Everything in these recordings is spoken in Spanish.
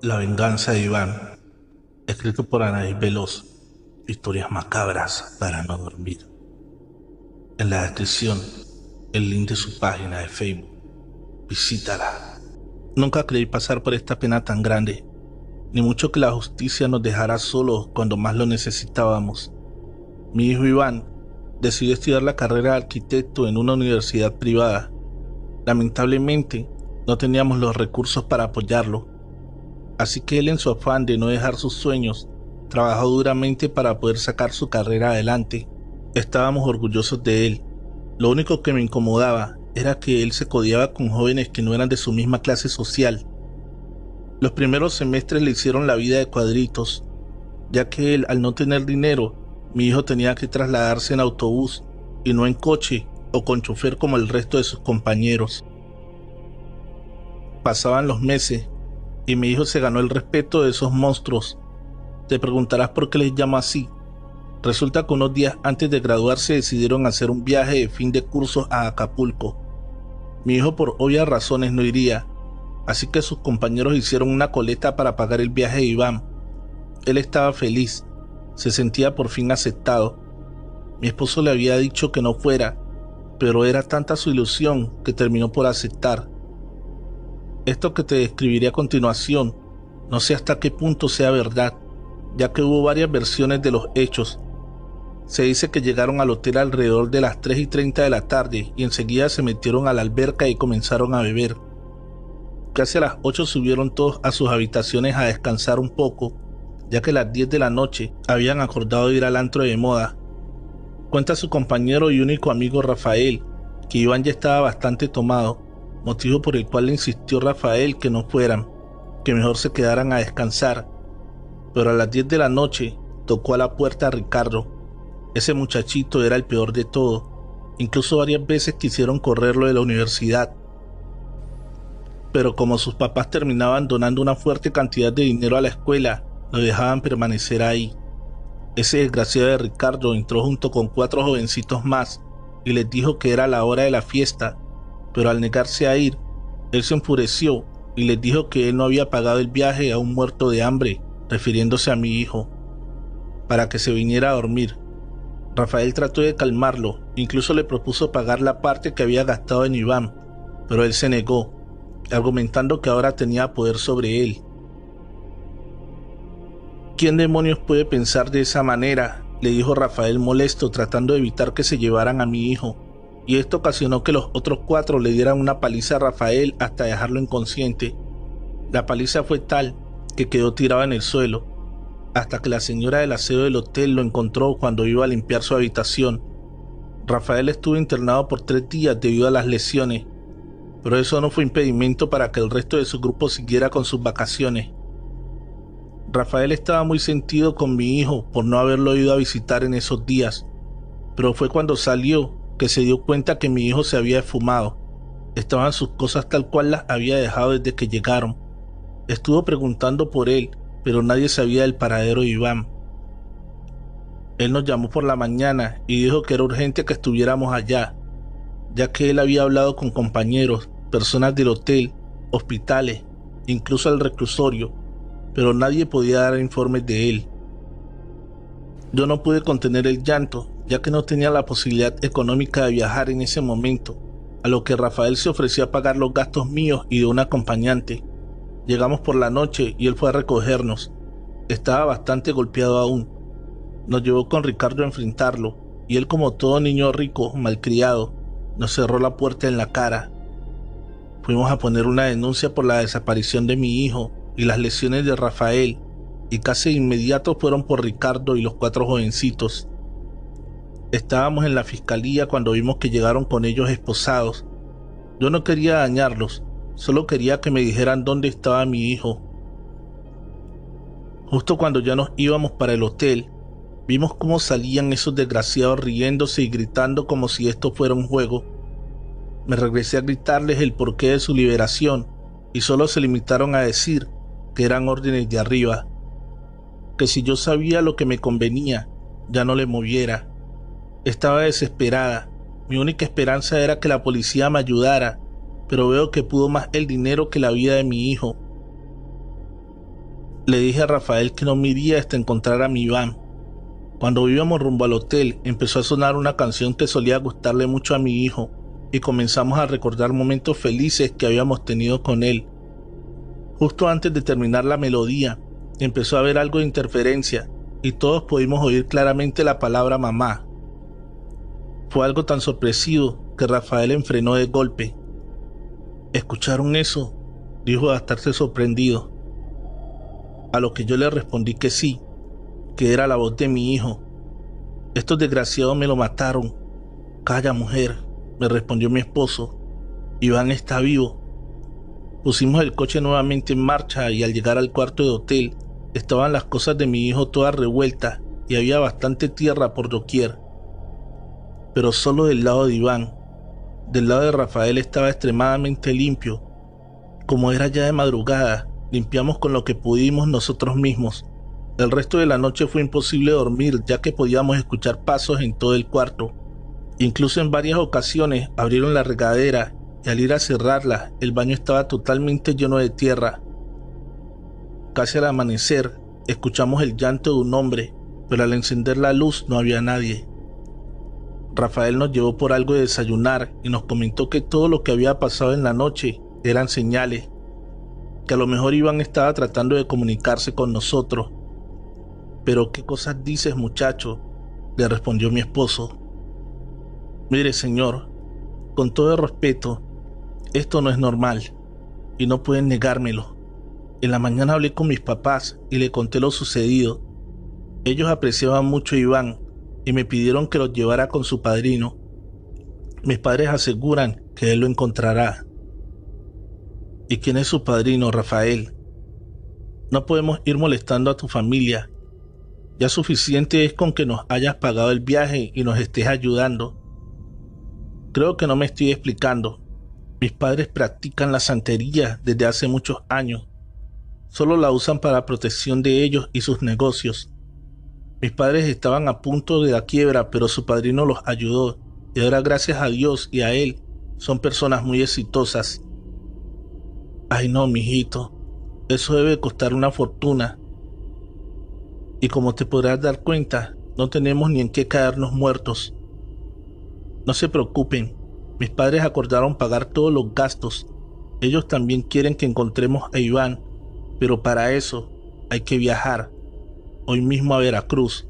La venganza de Iván, escrito por Anaís Veloz. Historias macabras para no dormir. En la descripción, el link de su página de Facebook. Visítala. Nunca creí pasar por esta pena tan grande, ni mucho que la justicia nos dejara solos cuando más lo necesitábamos. Mi hijo Iván decidió estudiar la carrera de arquitecto en una universidad privada. Lamentablemente, no teníamos los recursos para apoyarlo. Así que él, en su afán de no dejar sus sueños, trabajó duramente para poder sacar su carrera adelante. Estábamos orgullosos de él. Lo único que me incomodaba era que él se codeaba con jóvenes que no eran de su misma clase social. Los primeros semestres le hicieron la vida de cuadritos, ya que él, al no tener dinero, mi hijo tenía que trasladarse en autobús y no en coche o con chofer como el resto de sus compañeros. Pasaban los meses y mi hijo se ganó el respeto de esos monstruos. Te preguntarás por qué les llamo así. Resulta que unos días antes de graduarse decidieron hacer un viaje de fin de curso a Acapulco. Mi hijo por obvias razones no iría, así que sus compañeros hicieron una colecta para pagar el viaje de Iván. Él estaba feliz, se sentía por fin aceptado. Mi esposo le había dicho que no fuera, pero era tanta su ilusión que terminó por aceptar. Esto que te describiré a continuación, no sé hasta qué punto sea verdad, ya que hubo varias versiones de los hechos. Se dice que llegaron al hotel alrededor de las 3:30 de la tarde y enseguida se metieron a la alberca y comenzaron a beber. Casi a las 8 subieron todos a sus habitaciones a descansar un poco, ya que a las 10 de la noche habían acordado ir al antro de moda. Cuenta su compañero y único amigo Rafael, que Iván ya estaba bastante tomado, motivo por el cual le insistió Rafael que no fueran, que mejor se quedaran a descansar. Pero a las 10 de la noche tocó a la puerta a Ricardo. Ese muchachito era el peor de todo. Incluso varias veces quisieron correrlo de la universidad. Pero como sus papás terminaban donando una fuerte cantidad de dinero a la escuela, lo dejaban permanecer ahí. Ese desgraciado de Ricardo entró junto con 4 jovencitos más y les dijo que era la hora de la fiesta, pero al negarse a ir, él se enfureció y les dijo que él no había pagado el viaje a un muerto de hambre, refiriéndose a mi hijo, para que se viniera a dormir. Rafael trató de calmarlo, incluso le propuso pagar la parte que había gastado en Iván, pero él se negó, argumentando que ahora tenía poder sobre él. ¿Quién demonios puede pensar de esa manera?, le dijo Rafael molesto, tratando de evitar que se llevaran a mi hijo, y esto ocasionó que los otros 4 le dieran una paliza a Rafael hasta dejarlo inconsciente. La paliza fue tal que quedó tirado en el suelo, hasta que la señora del aseo del hotel lo encontró cuando iba a limpiar su habitación. Rafael estuvo internado por 3 días debido a las lesiones, pero eso no fue impedimento para que el resto de su grupo siguiera con sus vacaciones. Rafael estaba muy sentido con mi hijo por no haberlo ido a visitar en esos días, pero fue cuando salió que se dio cuenta que mi hijo se había esfumado. Estaban sus cosas tal cual las había dejado desde que llegaron. Estuvo preguntando por él, pero nadie sabía del paradero de Iván. Él nos llamó por la mañana y dijo que era urgente que estuviéramos allá, ya que él había hablado con compañeros, personas del hotel, hospitales, incluso al reclusorio, pero nadie podía dar informes de él. Yo no pude contener el llanto, ya que no tenía la posibilidad económica de viajar en ese momento, a lo que Rafael se ofreció a pagar los gastos míos y de un acompañante. Llegamos por la noche y él fue a recogernos. Estaba bastante golpeado aún. Nos llevó con Ricardo a enfrentarlo, y él, como todo niño rico, malcriado, nos cerró la puerta en la cara. Fuimos a poner una denuncia por la desaparición de mi hijo y las lesiones de Rafael, y casi de inmediato fueron por Ricardo y los 4 jovencitos. Estábamos en la fiscalía cuando vimos que llegaron con ellos esposados. Yo no quería dañarlos, solo quería que me dijeran dónde estaba mi hijo. Justo cuando ya nos íbamos para el hotel, vimos cómo salían esos desgraciados riéndose y gritando como si esto fuera un juego. Me regresé a gritarles el porqué de su liberación y solo se limitaron a decir que eran órdenes de arriba, que si yo sabía lo que me convenía, ya no le moviera. Estaba desesperada. Mi única esperanza era que la policía me ayudara, pero veo que pudo más el dinero que la vida de mi hijo. Le dije a Rafael que no me iría hasta encontrar a mi Iván. Cuando íbamos rumbo al hotel, empezó a sonar una canción que solía gustarle mucho a mi hijo y comenzamos a recordar momentos felices que habíamos tenido con él. Justo antes de terminar la melodía, empezó a haber algo de interferencia y todos pudimos oír claramente la palabra mamá. Fue algo tan sorpresivo que Rafael enfrenó de golpe. ¿Escucharon eso?, dijo a estarse sorprendido. A lo que yo le respondí que sí, que era la voz de mi hijo. Estos desgraciados me lo mataron. Calla, mujer, me respondió mi esposo. Iván está vivo. Pusimos el coche nuevamente en marcha y al llegar al cuarto de hotel estaban las cosas de mi hijo todas revueltas y había bastante tierra por doquier. Pero solo del lado de Iván. Del lado de Rafael estaba extremadamente limpio. Como era ya de madrugada, limpiamos con lo que pudimos nosotros mismos. El resto de la noche fue imposible dormir ya que podíamos escuchar pasos en todo el cuarto. Incluso en varias ocasiones abrieron la regadera y al ir a cerrarla, el baño estaba totalmente lleno de tierra. Casi al amanecer, escuchamos el llanto de un hombre, pero al encender la luz no había nadie. Rafael nos llevó por algo de desayunar y nos comentó que todo lo que había pasado en la noche eran señales, que a lo mejor Iván estaba tratando de comunicarse con nosotros. «¿Pero qué cosas dices, muchacho?», le respondió mi esposo. «Mire, señor, con todo el respeto, esto no es normal y no pueden negármelo. En la mañana hablé con mis papás y le conté lo sucedido. Ellos apreciaban mucho a Iván y me pidieron que lo llevara con su padrino. Mis padres aseguran que él lo encontrará». «¿Y quién es su padrino, Rafael?». «No podemos ir molestando a tu familia. Ya suficiente es con que nos hayas pagado el viaje y nos estés ayudando». «Creo que no me estoy explicando. Mis padres practican la santería desde hace muchos años. Solo la usan para protección de ellos y sus negocios. Mis padres estaban a punto de la quiebra, pero su padrino los ayudó y ahora, gracias a Dios y a él, son personas muy exitosas». «Ay no, mijito, eso debe costar una fortuna. Y como te podrás dar cuenta, no tenemos ni en qué caernos muertos. No se preocupen, mis padres acordaron pagar todos los gastos. Ellos también quieren que encontremos a Iván, pero para eso hay que viajar, hoy mismo a Veracruz.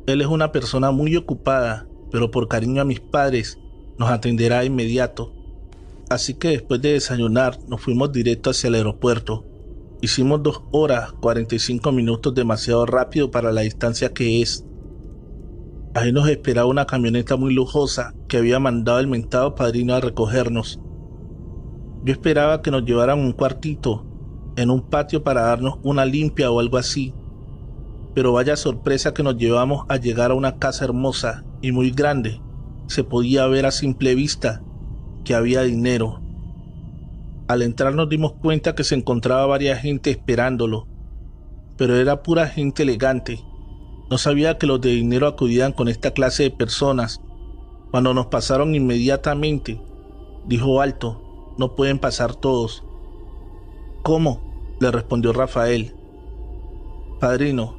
Él es una persona muy ocupada, pero por cariño a mis padres nos atenderá de inmediato». Así que después de desayunar nos fuimos directo hacia el aeropuerto. Hicimos 2 horas 45 minutos demasiado rápido para la distancia que es. Ahí nos esperaba una camioneta muy lujosa que había mandado el mentado padrino a recogernos. Yo esperaba que nos llevaran un cuartito en un patio para darnos una limpia o algo así. Pero vaya sorpresa que nos llevamos a llegar a una casa hermosa y muy grande. Se podía ver a simple vista que había dinero. Al entrar nos dimos cuenta que se encontraba varias gente esperándolo, pero era pura gente elegante. No sabía que los de dinero acudían con esta clase de personas. Cuando nos pasaron inmediatamente, dijo alto: «No pueden pasar todos». «¿Cómo?», le respondió Rafael. «Padrino,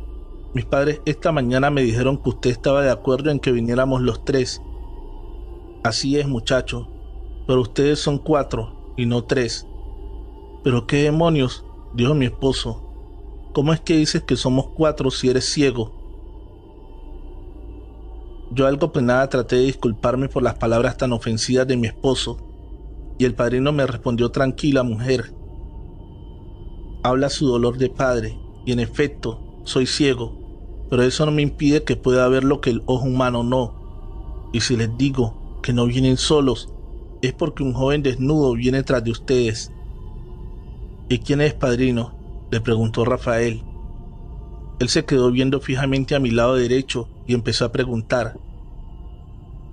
mis padres esta mañana me dijeron que usted estaba de acuerdo en que viniéramos los 3. «Así es, muchacho, pero ustedes son 4 y no 3. «¿Pero qué demonios?», dijo mi esposo. «¿Cómo es que dices que somos 4 si eres ciego?». Yo, algo penada, traté de disculparme por las palabras tan ofensivas de mi esposo, y el padrino me respondió: «Tranquila, mujer. Habla su dolor de padre, y en efecto, soy ciego, pero eso no me impide que pueda ver lo que el ojo humano no. Y si les digo que no vienen solos, es porque un joven desnudo viene tras de ustedes». «¿Y quién es, padrino?», le preguntó Rafael. Él se quedó viendo fijamente a mi lado derecho y empezó a preguntar: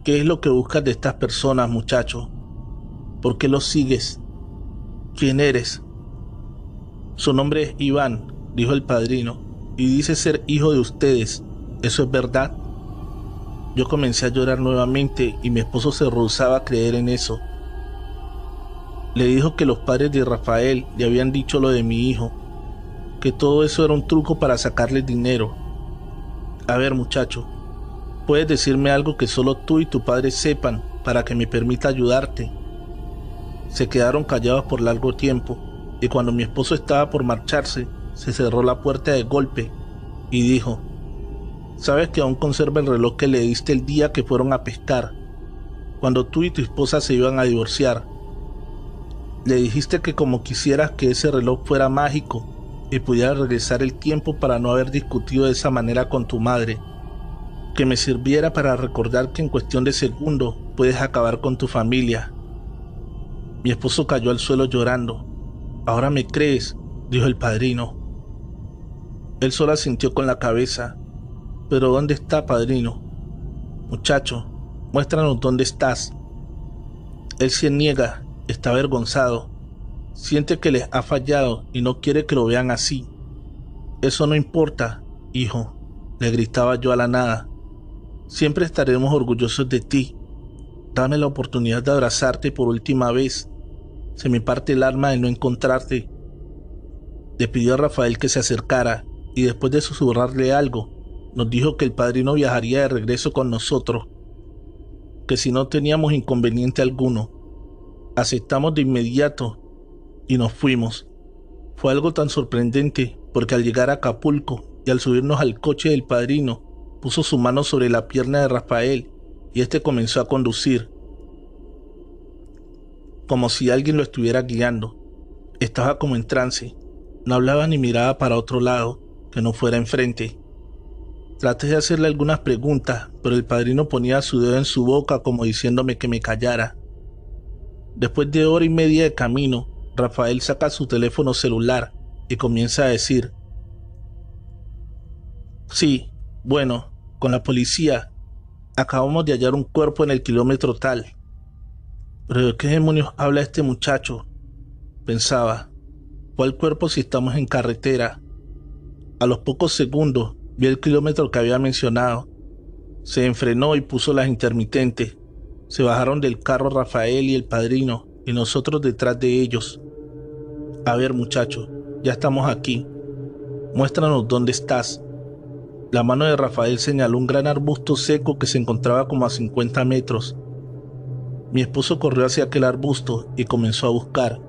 «¿Qué es lo que buscas de estas personas, muchacho? ¿Por qué los sigues? ¿Quién eres?». «Su nombre es Iván», dijo el padrino, «y dice ser hijo de ustedes. ¿Eso es verdad?». Yo comencé a llorar nuevamente y mi esposo se rehusaba a creer en eso. Le dijo que los padres de Rafael le habían dicho lo de mi hijo, que todo eso era un truco para sacarle dinero. A ver, muchacho, ¿puedes decirme algo que solo tú y tu padre sepan para que me permita ayudarte? Se quedaron callados por largo tiempo y cuando mi esposo estaba por marcharse, se cerró la puerta de golpe y dijo: ¿Sabes que aún conserva el reloj que le diste el día que fueron a pescar, cuando tú y tu esposa se iban a divorciar? Le dijiste que como quisieras que ese reloj fuera mágico y pudiera regresar el tiempo para no haber discutido de esa manera con tu madre, que me sirviera para recordar que en cuestión de segundos puedes acabar con tu familia. Mi esposo cayó al suelo llorando. ¿Ahora me crees?, dijo el padrino. Él solo asintió con la cabeza. ¿Pero dónde está, padrino? Muchacho, muéstranos dónde estás. Él se niega, está avergonzado. Siente que les ha fallado y no quiere que lo vean así. Eso no importa, hijo, le gritaba yo a la nada. Siempre estaremos orgullosos de ti. Dame la oportunidad de abrazarte por última vez. Se me parte el alma de no encontrarte. Le pidió a Rafael que se acercara y después de susurrarle algo, nos dijo que el padrino viajaría de regreso con nosotros, que si no teníamos inconveniente alguno. Aceptamos de inmediato y nos fuimos. Fue algo tan sorprendente porque al llegar a Acapulco y al subirnos al coche del padrino, puso su mano sobre la pierna de Rafael y este comenzó a conducir, como si alguien lo estuviera guiando. Estaba como en trance, no hablaba ni miraba para otro lado, que no fuera enfrente. Traté de hacerle algunas preguntas, pero el padrino ponía su dedo en su boca como diciéndome que me callara. Después de hora y media de camino, Rafael saca su teléfono celular y comienza a decir: Sí, bueno, con la policía. Acabamos de hallar un cuerpo en el kilómetro tal. ¿Pero de qué demonios habla este muchacho?, pensaba. ¿Cuál cuerpo si estamos en carretera? A los pocos segundos vi el kilómetro que había mencionado. Se enfrenó y puso las intermitentes. Se bajaron del carro Rafael y el padrino y nosotros detrás de ellos. A ver, muchacho, ya estamos aquí. Muéstranos dónde estás. La mano de Rafael señaló un gran arbusto seco que se encontraba como a 50 metros. Mi esposo corrió hacia aquel arbusto y comenzó a buscar.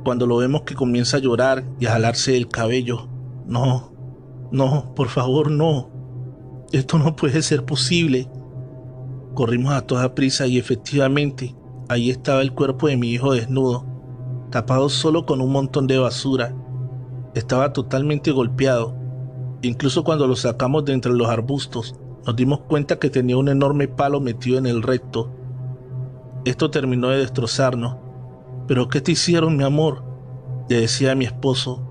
Cuando lo vemos que comienza a llorar y a jalarse el cabello. No, por favor, no. Esto no puede ser posible. Corrimos a toda prisa y efectivamente, ahí estaba el cuerpo de mi hijo desnudo, tapado solo con un montón de basura. Estaba totalmente golpeado. Incluso cuando lo sacamos de entre los arbustos, nos dimos cuenta que tenía un enorme palo metido en el recto. Esto terminó de destrozarnos. ¿Pero qué te hicieron, mi amor?, le decía a mi esposo.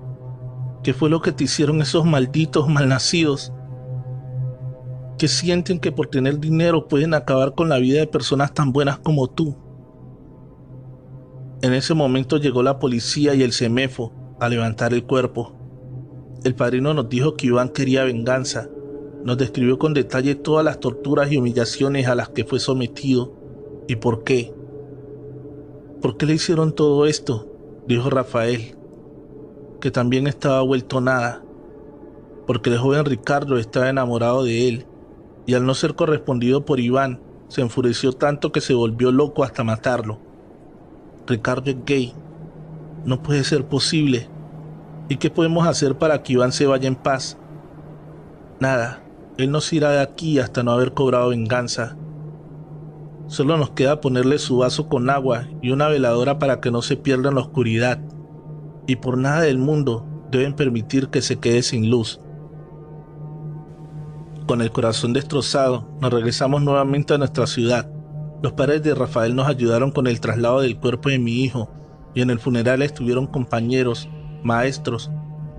¿Qué fue lo que te hicieron esos malditos malnacidos? Que sienten que por tener dinero pueden acabar con la vida de personas tan buenas como tú. En ese momento llegó la policía y el CEMEFO a levantar el cuerpo. El padrino nos dijo que Iván quería venganza. Nos describió con detalle todas las torturas y humillaciones a las que fue sometido. ¿Y por qué? ¿Por qué le hicieron todo esto?, dijo Rafael, que también estaba vuelto nada. Porque el joven Ricardo estaba enamorado de él, y al no ser correspondido por Iván, se enfureció tanto que se volvió loco hasta matarlo. Ricardo es gay. No puede ser posible. ¿Y qué podemos hacer para que Iván se vaya en paz? Nada, él no se irá de aquí hasta no haber cobrado venganza. Solo nos queda ponerle su vaso con agua y una veladora para que no se pierda en la oscuridad. Y por nada del mundo deben permitir que se quede sin luz. Con el corazón destrozado, nos regresamos nuevamente a nuestra ciudad. Los padres de Rafael nos ayudaron con el traslado del cuerpo de mi hijo, y en el funeral estuvieron compañeros, maestros,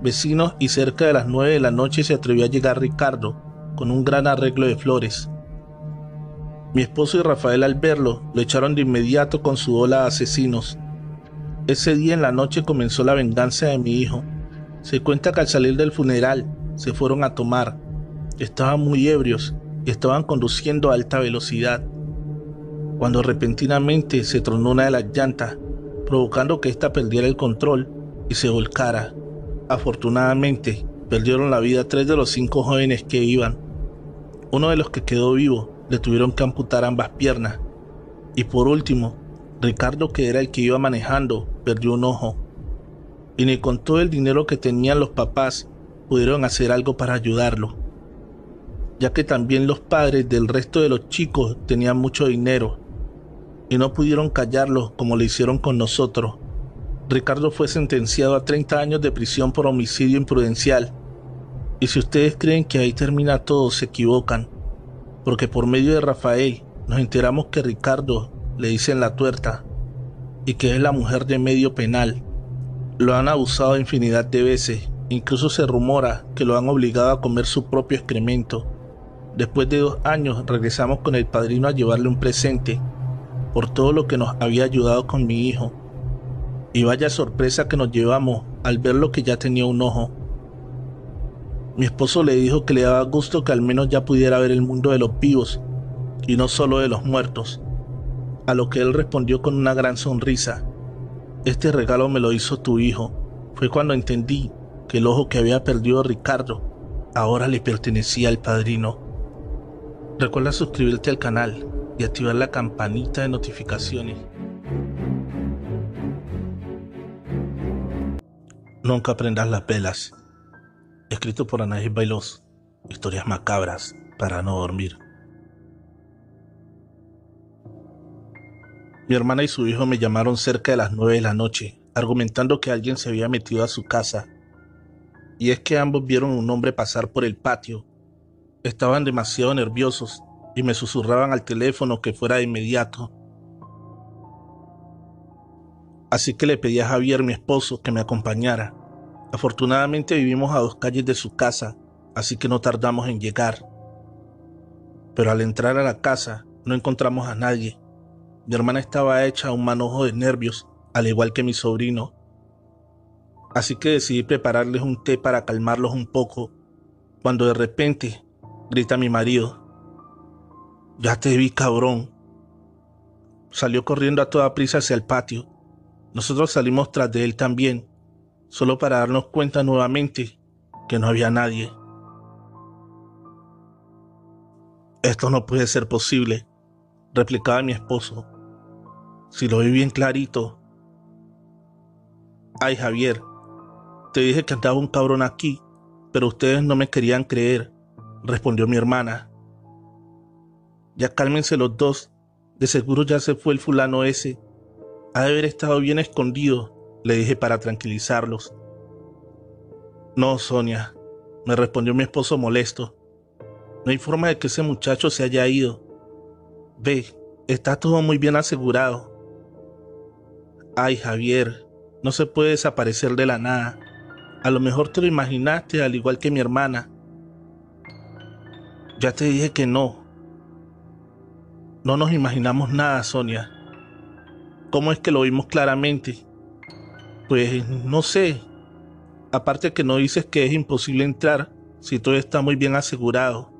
vecinos, y cerca de las 9 de la noche se atrevió a llegar Ricardo, con un gran arreglo de flores. Mi esposo y Rafael, al verlo, lo echaron de inmediato con su ola de asesinos. Ese día en la noche comenzó la venganza de mi hijo. Se cuenta que al salir del funeral se fueron a tomar. Estaban muy ebrios y estaban conduciendo a alta velocidad, cuando repentinamente se tronó una de las llantas, provocando que ésta perdiera el control y se volcara. Afortunadamente, perdieron la vida 3 de los 5 jóvenes que iban. Uno de los que quedó vivo le tuvieron que amputar ambas piernas. Y por último, Ricardo, que era el que iba manejando, perdió un ojo. Y ni con todo el dinero que tenían los papás pudieron hacer algo para ayudarlo, ya que también los padres del resto de los chicos tenían mucho dinero y no pudieron callarlos como lo hicieron con nosotros. Ricardo fue sentenciado a 30 años de prisión por homicidio imprudencial. Y si ustedes creen que ahí termina todo, se equivocan, porque por medio de Rafael nos enteramos que Ricardo le dicen la tuerta y que es la mujer de medio penal. Lo han abusado infinidad de veces, incluso se rumora que lo han obligado a comer su propio excremento. Después de 2 años regresamos con el padrino a llevarle un presente por todo lo que nos había ayudado con mi hijo. Y vaya sorpresa que nos llevamos al ver lo que ya tenía un ojo. Mi esposo le dijo que le daba gusto que al menos ya pudiera ver el mundo de los vivos y no solo de los muertos, a lo que él respondió con una gran sonrisa: este regalo me lo hizo tu hijo. Fue cuando entendí que el ojo que había perdido Ricardo ahora le pertenecía al padrino. Recuerda suscribirte al canal y activar la campanita de notificaciones. Nunca prendas las velas. Escrito por Anaís Bailos. Historias macabras para no dormir. Mi hermana y su hijo me llamaron cerca de las 9 de la noche, argumentando que alguien se había metido a su casa. Y es que ambos vieron un hombre pasar por el patio. Estaban demasiado nerviosos y me susurraban al teléfono que fuera de inmediato. Así que le pedí a Javier, mi esposo, que me acompañara. Afortunadamente vivimos a 2 calles de su casa, así que no tardamos en llegar. Pero al entrar a la casa no encontramos a nadie. Mi hermana estaba hecha un manojo de nervios, al igual que mi sobrino. Así que decidí prepararles un té para calmarlos un poco, cuando de repente grita mi marido: «Ya te vi, cabrón». Salió corriendo a toda prisa hacia el patio. Nosotros salimos tras de él también, solo para darnos cuenta nuevamente que no había nadie. «Esto no puede ser posible», replicaba mi esposo. «Si lo vi bien clarito». «Ay, Javier, te dije que andaba un cabrón aquí, pero ustedes no me querían creer», respondió mi hermana. «Ya cálmense los dos, de seguro ya se fue el fulano ese. Ha de haber estado bien escondido», le dije para tranquilizarlos. «No, Sonia», me respondió mi esposo molesto. «No hay forma de que ese muchacho se haya ido. Ve, está todo muy bien asegurado». «Ay, Javier, no se puede desaparecer de la nada. A lo mejor te lo imaginaste al igual que mi hermana». «Ya te dije que no. No nos imaginamos nada, Sonia». «¿Cómo es que lo vimos claramente?» «Pues no sé. Aparte que no dices que es imposible entrar si todo está muy bien asegurado».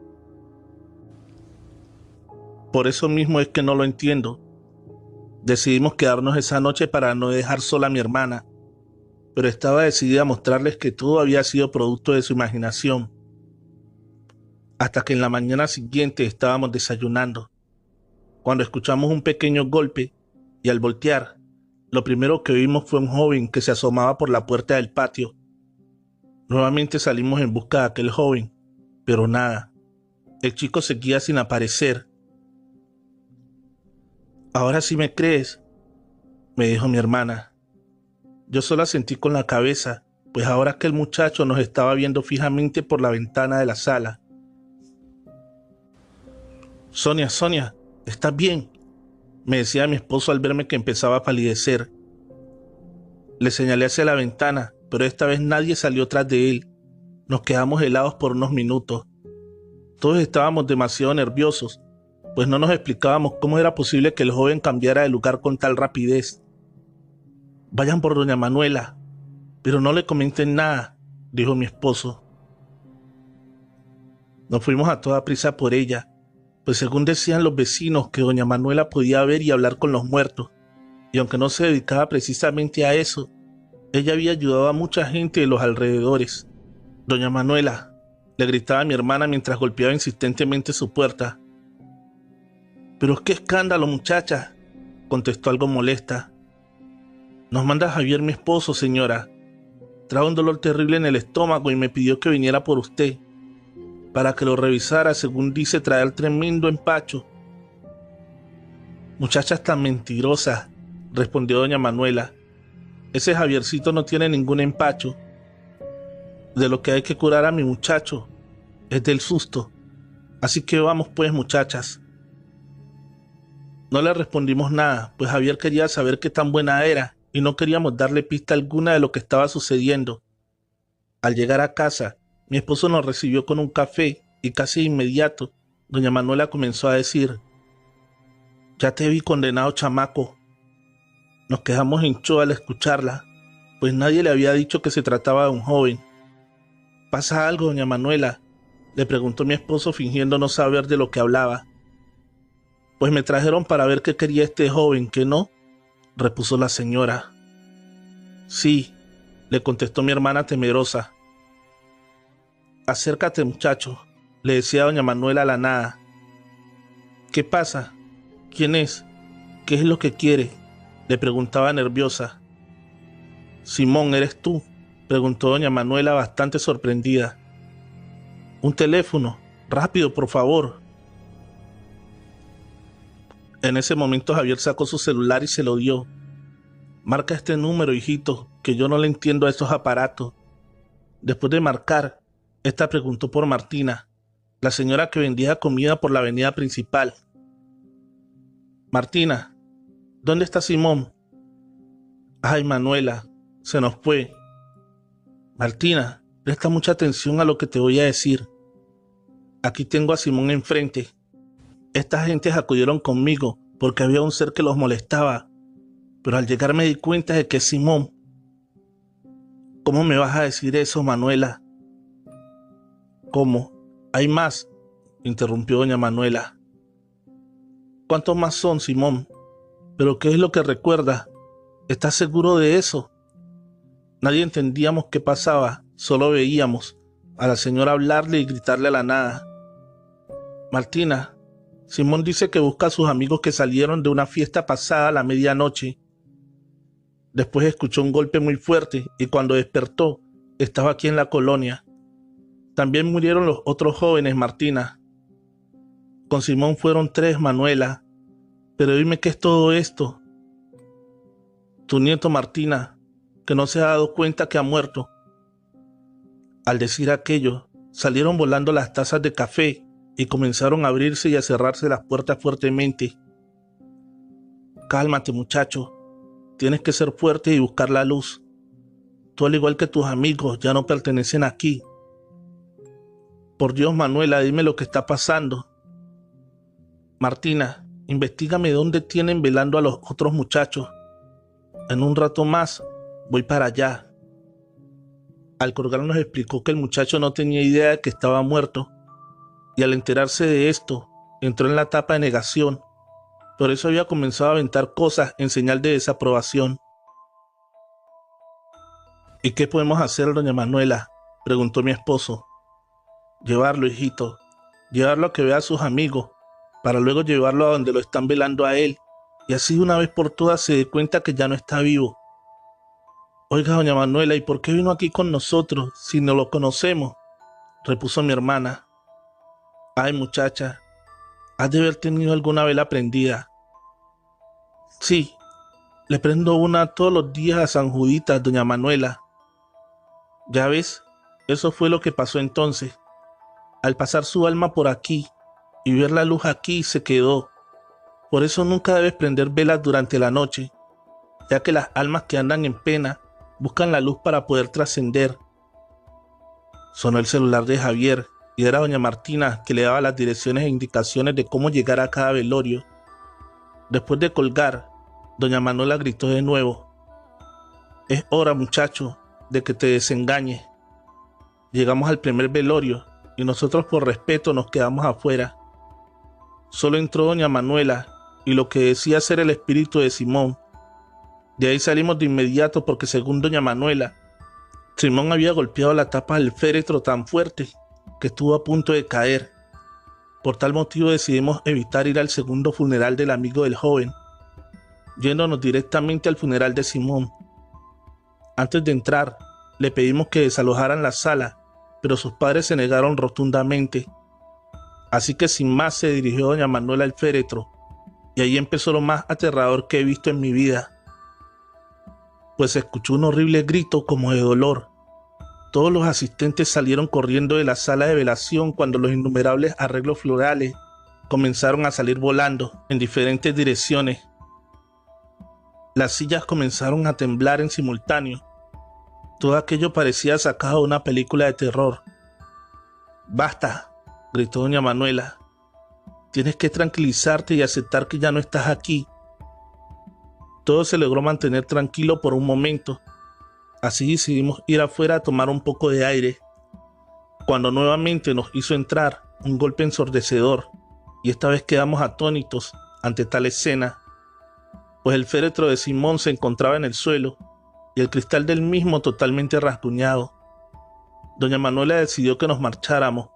«Por eso mismo es que no lo entiendo. Decidimos quedarnos esa noche para no dejar sola a mi hermana, pero estaba decidida a mostrarles que todo había sido producto de su imaginación. Hasta que en la mañana siguiente estábamos desayunando, cuando escuchamos un pequeño golpe y al voltear, lo primero que vimos fue un joven que se asomaba por la puerta del patio. Nuevamente salimos en busca de aquel joven, pero nada. El chico seguía sin aparecer. «¿Ahora sí me crees?», me dijo mi hermana. Yo solo asentí con la cabeza, pues ahora que el muchacho nos estaba viendo fijamente por la ventana de la sala. «Sonia, Sonia, ¿estás bien?», me decía mi esposo al verme que empezaba a palidecer. Le señalé hacia la ventana, pero esta vez nadie salió tras de él. Nos quedamos helados por unos minutos. Todos estábamos demasiado nerviosos, pues no nos explicábamos cómo era posible que el joven cambiara de lugar con tal rapidez. «Vayan por doña Manuela, pero no le comenten nada», dijo mi esposo. Nos fuimos a toda prisa por ella, pues según decían los vecinos que doña Manuela podía ver y hablar con los muertos, y aunque no se dedicaba precisamente a eso, Ella había ayudado a mucha gente de los alrededores. Doña Manuela, le gritaba a mi hermana mientras golpeaba insistentemente su puerta. «Pero qué escándalo, muchacha», contestó algo molesta. «Nos manda Javier, mi esposo, señora. Trae un dolor terrible en el estómago y me pidió que viniera por usted, para que lo revisara, según dice traer tremendo empacho». «Muchachas tan mentirosas», respondió doña Manuela. «Ese Javiercito no tiene ningún empacho. De lo que hay que curar a mi muchacho es del susto. Así que vamos pues, muchachas». No le respondimos nada, pues Javier quería saber qué tan buena era y no queríamos darle pista alguna de lo que estaba sucediendo. Al llegar a casa, mi esposo nos recibió con un café y casi de inmediato doña Manuela comenzó a decir: «Ya te vi condenado, chamaco». Nos quedamos en shock al escucharla, pues nadie le había dicho que se trataba de un joven. «¿Pasa algo, doña Manuela?», le preguntó mi esposo fingiendo no saber de lo que hablaba. «Pues me trajeron para ver qué quería este joven, ¿qué no?», repuso la señora. «Sí», le contestó mi hermana temerosa. «Acércate, muchacho», le decía doña Manuela a la nada. «¿Qué pasa? ¿Quién es? ¿Qué es lo que quiere?», le preguntaba nerviosa. «Simón, ¿eres tú?», preguntó doña Manuela bastante sorprendida. «Un teléfono, rápido, por favor». En ese momento Javier sacó su celular y se lo dio. «Marca este número, hijito, que yo no le entiendo a esos aparatos». Después de marcar, esta preguntó por Martina, la señora que vendía comida por la avenida principal. «Martina, ¿dónde está Simón?». «Ay, Manuela, se nos fue». «Martina, presta mucha atención a lo que te voy a decir. Aquí tengo a Simón enfrente. Estas gentes acudieron conmigo porque había un ser que los molestaba, pero al llegar me di cuenta de que es Simón». «¿Cómo me vas a decir eso, Manuela?». «¿Cómo? Hay más», interrumpió doña Manuela. «¿Cuántos más son, Simón? ¿Pero qué es lo que recuerdas? ¿Estás seguro de eso?». Nadie entendíamos qué pasaba, solo veíamos a la señora hablarle y gritarle a la nada. «Martina, Simón dice que busca a sus amigos que salieron de una fiesta pasada a la medianoche. Después escuchó un golpe muy fuerte y cuando despertó estaba aquí en la colonia. También murieron los otros jóvenes, Martina. Con Simón fueron 3, Manuela. Pero dime qué es todo esto». «Tu nieto, Martina, que no se ha dado cuenta que ha muerto». Al decir aquello, salieron volando las tazas de café y comenzaron a abrirse y a cerrarse las puertas fuertemente. «Cálmate, muchacho. Tienes que ser fuerte y buscar la luz. Tú, al igual que tus amigos, ya no pertenecen aquí. Por Dios, Manuela, dime lo que está pasando». «Martina, investígame dónde tienen velando a los otros muchachos. En un rato más voy para allá». Al colgar nos explicó que el muchacho no tenía idea de que estaba muerto, y al enterarse de esto, entró en la etapa de negación. Por eso había comenzado a aventar cosas en señal de desaprobación. «¿Y qué podemos hacer, doña Manuela?», preguntó mi esposo. «Llevarlo, hijito, llevarlo a que vea a sus amigos, para luego llevarlo a donde lo están velando a él, y así de una vez por todas se dé cuenta que ya no está vivo». «Oiga, doña Manuela, ¿y por qué vino aquí con nosotros si no lo conocemos?», repuso mi hermana. «Ay, muchacha, has de haber tenido alguna vela prendida». «Sí, le prendo una todos los días a San Juditas, doña Manuela». «Ya ves, eso fue lo que pasó entonces. Al pasar su alma por aquí y ver la luz aquí, se quedó. Por eso nunca debes prender velas durante la noche, ya que las almas que andan en pena buscan la luz para poder trascender». Sonó el celular de Javier y era doña Martina que le daba las direcciones e indicaciones de cómo llegar a cada velorio. Después de colgar, doña Manuela gritó de nuevo: «Es hora, muchacho, de que te desengañes». Llegamos al primer velorio y nosotros por respeto nos quedamos afuera. Solo entró doña Manuela y lo que decía ser el espíritu de Simón. De ahí salimos de inmediato porque, según doña Manuela, Simón había golpeado la tapa del féretro tan fuerte que estuvo a punto de caer. Por tal motivo decidimos evitar ir al segundo funeral del amigo del joven, yéndonos directamente al funeral de Simón. Antes de entrar, le pedimos que desalojaran la sala, pero sus padres se negaron rotundamente. Así que sin más se dirigió doña Manuela al féretro, y ahí empezó lo más aterrador que he visto en mi vida. Pues se escuchó un horrible grito como de dolor. Todos los asistentes salieron corriendo de la sala de velación cuando los innumerables arreglos florales comenzaron a salir volando en diferentes direcciones. Las sillas comenzaron a temblar en simultáneo. Todo aquello parecía sacado de una película de terror. «Basta», gritó doña Manuela. «Tienes que tranquilizarte y aceptar que ya no estás aquí». Todo se logró mantener tranquilo por un momento. Así decidimos ir afuera a tomar un poco de aire, cuando nuevamente nos hizo entrar un golpe ensordecedor, y esta vez quedamos atónitos ante tal escena, pues el féretro de Simón se encontraba en el suelo y el cristal del mismo totalmente rasguñado. Doña Manuela decidió que nos marcháramos,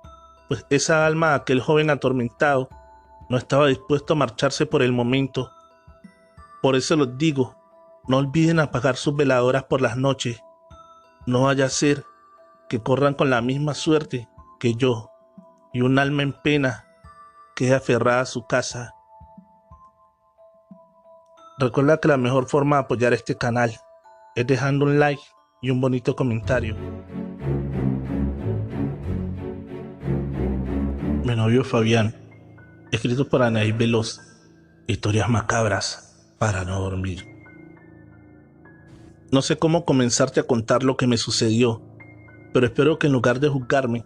pues esa alma de aquel joven atormentado no estaba dispuesto a marcharse por el momento. Por eso les digo, no olviden apagar sus veladoras por las noches. No vaya a ser que corran con la misma suerte que yo, y un alma en pena quede aferrada a su casa. Recuerda que la mejor forma de apoyar este canal es dejando un like y un bonito comentario. Mi novio Fabián, escrito por Anaís Veloz. Historias macabras para no dormir. No sé cómo comenzarte a contar lo que me sucedió, pero espero que en lugar de juzgarme,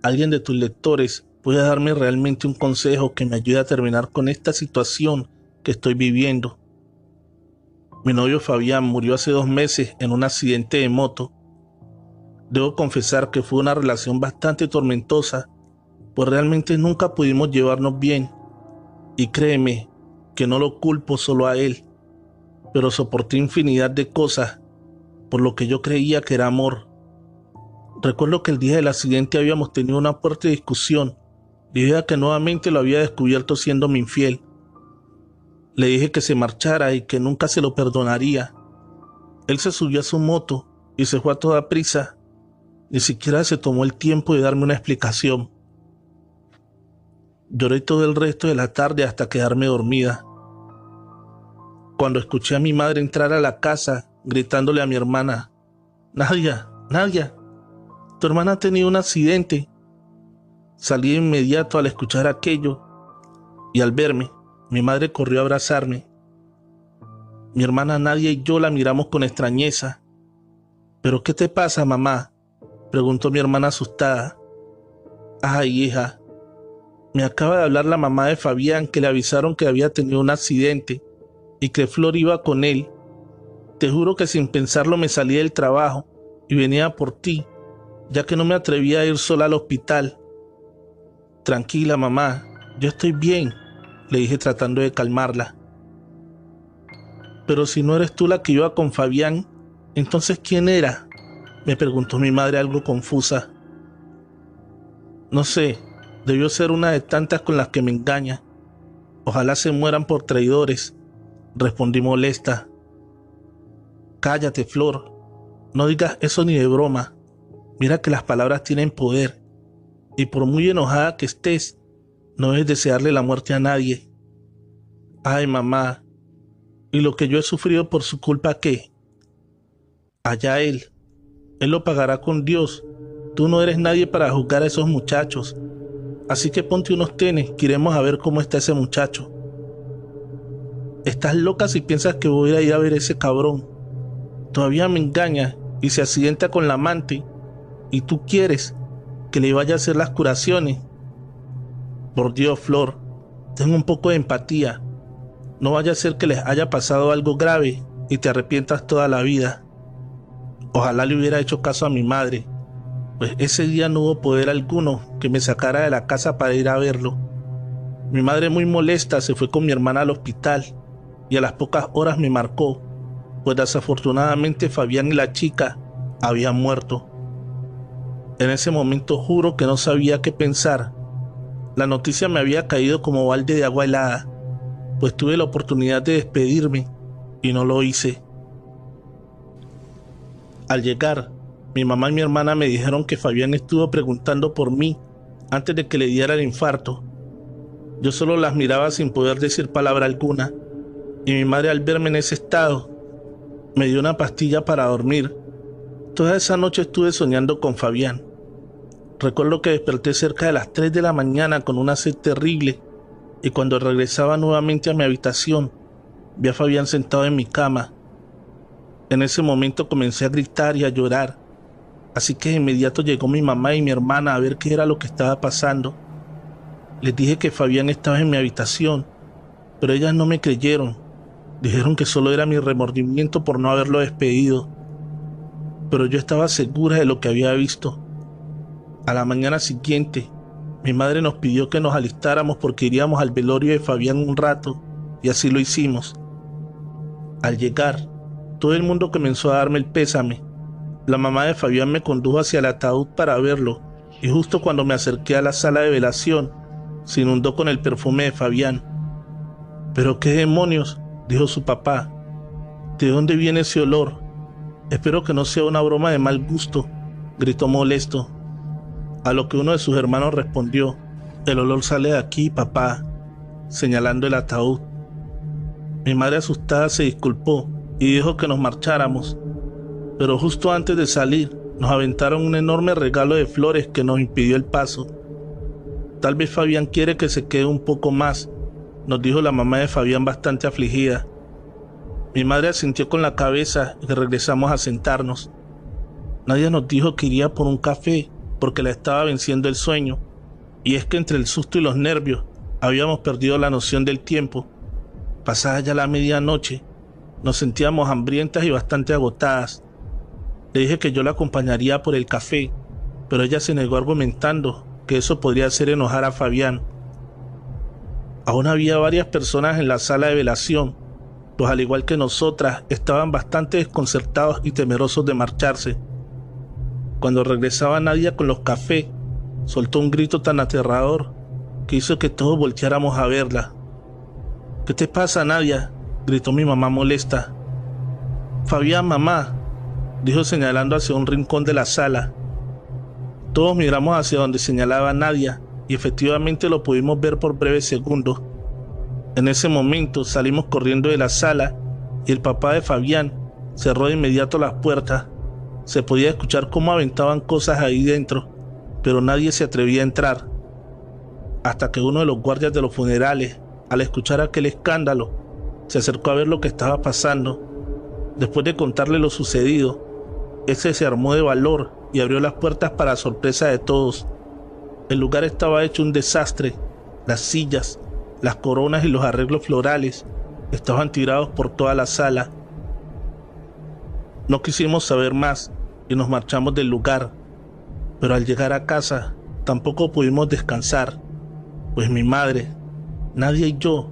alguien de tus lectores pueda darme realmente un consejo que me ayude a terminar con esta situación que estoy viviendo. Mi novio Fabián murió hace 2 meses en un accidente de moto. Debo confesar que fue una relación bastante tormentosa, pues realmente nunca pudimos llevarnos bien. Y créeme que no lo culpo solo a él, pero soporté infinidad de cosas por lo que yo creía que era amor. Recuerdo que el día del accidente habíamos tenido una fuerte discusión debido a que nuevamente lo había descubierto siéndome infiel. Le dije que se marchara y que nunca se lo perdonaría. Él se subió a su moto y se fue a toda prisa. Ni siquiera se tomó el tiempo de darme una explicación. Lloré todo el resto de la tarde hasta quedarme dormida. Cuando escuché a mi madre entrar a la casa gritándole a mi hermana: «Nadia, Nadia, tu hermana ha tenido un accidente». Salí de inmediato al escuchar aquello y al verme, mi madre corrió a abrazarme. Mi hermana Nadia y yo la miramos con extrañeza. «¿Pero qué te pasa, mamá?», preguntó mi hermana asustada. «Ay, hija, me acaba de hablar la mamá de Fabián, que le avisaron que había tenido un accidente y que Flor iba con él. Te juro que sin pensarlo me salí del trabajo y venía por ti, ya que no me atrevía a ir sola al hospital». «Tranquila, mamá, yo estoy bien», le dije tratando de calmarla. «Pero si no eres tú la que iba con Fabián, ¿entonces quién era?», me preguntó mi madre algo confusa. «No sé, debió ser una de tantas con las que me engaña. Ojalá se mueran por traidores», respondí molesta. «Cállate, Flor, no digas eso ni de broma. Mira que las palabras tienen poder, y por muy enojada que estés, no debes desearle la muerte a nadie». «Ay, mamá, ¿y lo que yo he sufrido por su culpa qué?». «Allá él lo pagará con Dios. Tú no eres nadie para juzgar a esos muchachos. Así que ponte unos tenis, que iremos a ver cómo está ese muchacho». «Estás loca si piensas que voy a ir a ver a ese cabrón. Todavía me engaña y se accidenta con la amante, y tú quieres que le vaya a hacer las curaciones». «Por Dios, Flor, ten un poco de empatía. No vaya a ser que les haya pasado algo grave y te arrepientas toda la vida». Ojalá le hubiera hecho caso a mi madre, pues ese día no hubo poder alguno que me sacara de la casa para ir a verlo. Mi madre, muy molesta, se fue con mi hermana al hospital y a las pocas horas me marcó. pues desafortunadamente Fabián y la chica habían muerto. En ese momento juro que no sabía qué pensar. La noticia me había caído como balde de agua helada, pues tuve la oportunidad de despedirme y no lo hice. Al llegar, mi mamá y mi hermana me dijeron que Fabián estuvo preguntando por mí antes de que le diera el infarto. Yo solo las miraba sin poder decir palabra alguna, y mi madre, al verme en ese estado, me dio una pastilla para dormir. Toda esa noche estuve soñando con Fabián. Recuerdo que desperté cerca de las 3 de la mañana con una sed terrible, y cuando regresaba nuevamente a mi habitación, vi a Fabián sentado en mi cama. En ese momento comencé a gritar y a llorar, así que de inmediato llegó mi mamá y mi hermana a ver qué era lo que estaba pasando. Les dije que Fabián estaba en mi habitación, pero ellas no me creyeron. Dijeron que solo era mi remordimiento por no haberlo despedido, pero yo estaba segura de lo que había visto. A la mañana siguiente, mi madre nos pidió que nos alistáramos porque iríamos al velorio de Fabián un rato, y así lo hicimos. Al llegar, todo el mundo comenzó a darme el pésame. La mamá de Fabián me condujo hacia el ataúd para verlo, y justo cuando me acerqué a la sala de velación, se inundó con el perfume de Fabián. «¿Pero qué demonios?», dijo su papá. «¿De dónde viene ese olor? Espero que no sea una broma de mal gusto», gritó molesto. A lo que uno de sus hermanos respondió: «El olor sale de aquí, papá», señalando el ataúd. Mi madre, asustada, se disculpó y dijo que nos marcháramos, pero justo antes de salir nos aventaron un enorme regalo de flores que nos impidió el paso. «Tal vez Fabián quiere que se quede un poco más», nos dijo la mamá de Fabián, bastante afligida. Mi madre asintió con la cabeza y regresamos a sentarnos. Nadie nos dijo que iría por un café porque la estaba venciendo el sueño, y es que entre el susto y los nervios habíamos perdido la noción del tiempo. Pasada ya la medianoche, nos sentíamos hambrientas y bastante agotadas. Le dije que yo la acompañaría por el café, pero ella se negó argumentando que eso podría hacer enojar a Fabián. Aún había varias personas en la sala de velación, pues al igual que nosotras estaban bastante desconcertados y temerosos de marcharse. Cuando regresaba Nadia con los cafés, soltó un grito tan aterrador que hizo que todos volteáramos a verla. «¿Qué te pasa, Nadia?», gritó mi mamá molesta. «Fabián, mamá», dijo señalando hacia un rincón de la sala. Todos miramos hacia donde señalaba Nadia y efectivamente lo pudimos ver por breves segundos. En ese momento salimos corriendo de la sala y el papá de Fabián cerró de inmediato las puertas. Se podía escuchar cómo aventaban cosas ahí dentro, pero nadie se atrevía a entrar. Hasta que uno de los guardias de los funerales, al escuchar aquel escándalo, se acercó a ver lo que estaba pasando. Después de contarle lo sucedido, ese se armó de valor y abrió las puertas para sorpresa de todos. El lugar estaba hecho un desastre. Las sillas, las coronas y los arreglos florales estaban tirados por toda la sala. No quisimos saber más y nos marchamos del lugar, pero al llegar a casa tampoco pudimos descansar, pues mi madre, Nadia y yo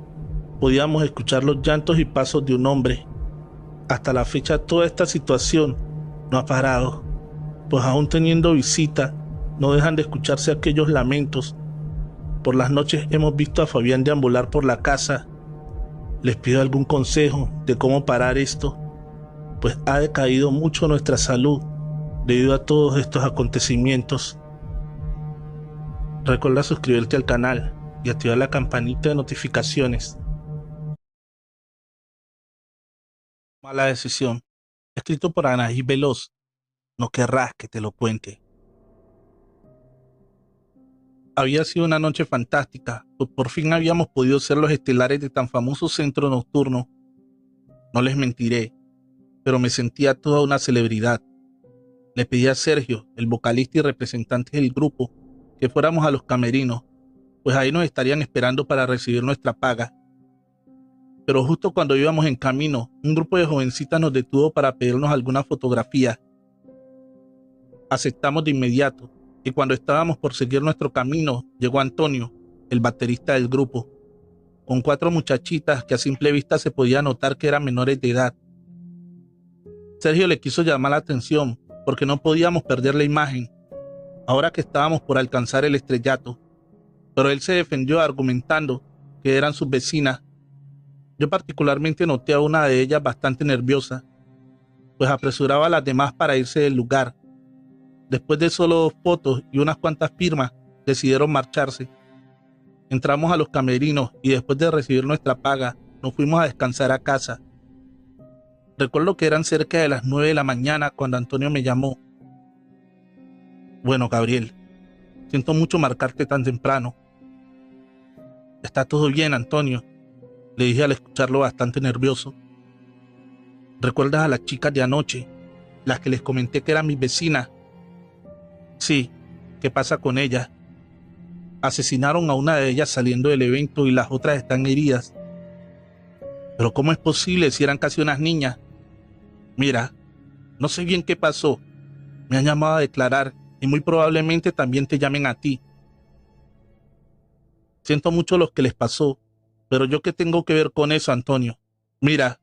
podíamos escuchar los llantos y pasos de un hombre. Hasta la fecha toda esta situación no ha parado, pues aún teniendo visita no dejan de escucharse aquellos lamentos. Por las noches hemos visto a Fabián deambular por la casa. Les pido algún consejo de cómo parar esto, pues ha decaído mucho nuestra salud debido a todos estos acontecimientos. Recuerda suscribirte al canal y activar la campanita de notificaciones. Mala decisión. Escrito por Anaí Veloz. No querrás que te lo cuente. Había sido una noche fantástica, pues por fin habíamos podido ser los estelares de tan famoso centro nocturno. No les mentiré, pero me sentía toda una celebridad. Le pedí a Sergio, el vocalista y representante del grupo, que fuéramos a los camerinos, pues ahí nos estarían esperando para recibir nuestra paga. Pero justo cuando íbamos en camino, un grupo de jovencitas nos detuvo para pedirnos alguna fotografía. Aceptamos de inmediato, y cuando estábamos por seguir nuestro camino, llegó Antonio, el baterista del grupo, con 4 muchachitas que a simple vista se podía notar que eran menores de edad. Sergio le quiso llamar la atención porque no podíamos perder la imagen, ahora que estábamos por alcanzar el estrellato, pero él se defendió argumentando que eran sus vecinas. Yo particularmente noté a una de ellas bastante nerviosa, pues apresuraba a las demás para irse del lugar. Después de solo 2 fotos y unas cuantas firmas, decidieron marcharse. Entramos a los camerinos y después de recibir nuestra paga, nos fuimos a descansar a casa. Recuerdo que eran cerca de las 9 de la mañana cuando Antonio me llamó. Bueno, Gabriel, siento mucho marcarte tan temprano. Está todo bien, Antonio, le dije al escucharlo bastante nervioso. ¿Recuerdas a las chicas de anoche, las que les comenté que eran mis vecinas? Sí, ¿qué pasa con ellas? Asesinaron a una de ellas saliendo del evento y las otras están heridas. ¿Pero cómo es posible si eran casi unas niñas? Mira, no sé bien qué pasó. Me han llamado a declarar y muy probablemente también te llamen a ti. Siento mucho lo que les pasó, pero ¿yo qué tengo que ver con eso, Antonio? Mira,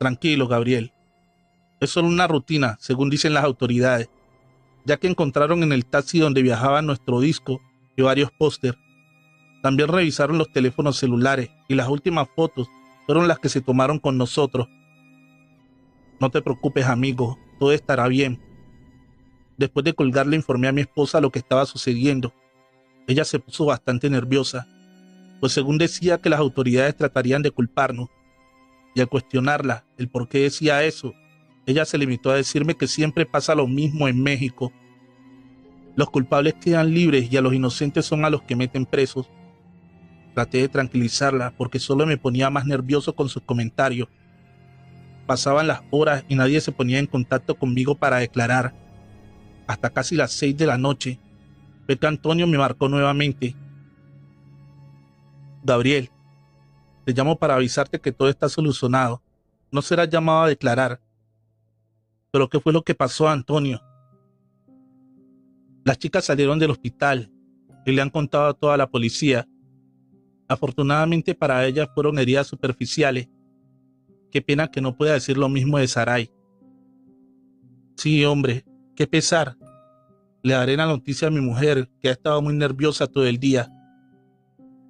tranquilo, Gabriel. Es solo una rutina, según dicen las autoridades, ya que encontraron en el taxi donde viajaba nuestro disco y varios póster. También revisaron los teléfonos celulares y las últimas fotos fueron las que se tomaron con nosotros. No te preocupes, amigo, todo estará bien. Después de colgar le informé a mi esposa lo que estaba sucediendo. Ella se puso bastante nerviosa, pues según decía que las autoridades tratarían de culparnos. Y al cuestionarla el por qué decía eso, ella se limitó a decirme que siempre pasa lo mismo en México. Los culpables quedan libres y a los inocentes son a los que meten presos. Traté de tranquilizarla porque solo me ponía más nervioso con sus comentarios. Pasaban las horas y nadie se ponía en contacto conmigo para declarar. Hasta casi las 6 de la noche, fue que Antonio me marcó nuevamente. Gabriel, te llamo para avisarte que todo está solucionado. No serás llamado a declarar. ¿Pero qué fue lo que pasó, Antonio? Las chicas salieron del hospital y le han contado a toda la policía. Afortunadamente para ellas fueron heridas superficiales. Qué pena que no pueda decir lo mismo de Saray. Sí, hombre, qué pesar. Le daré la noticia a mi mujer, que ha estado muy nerviosa todo el día.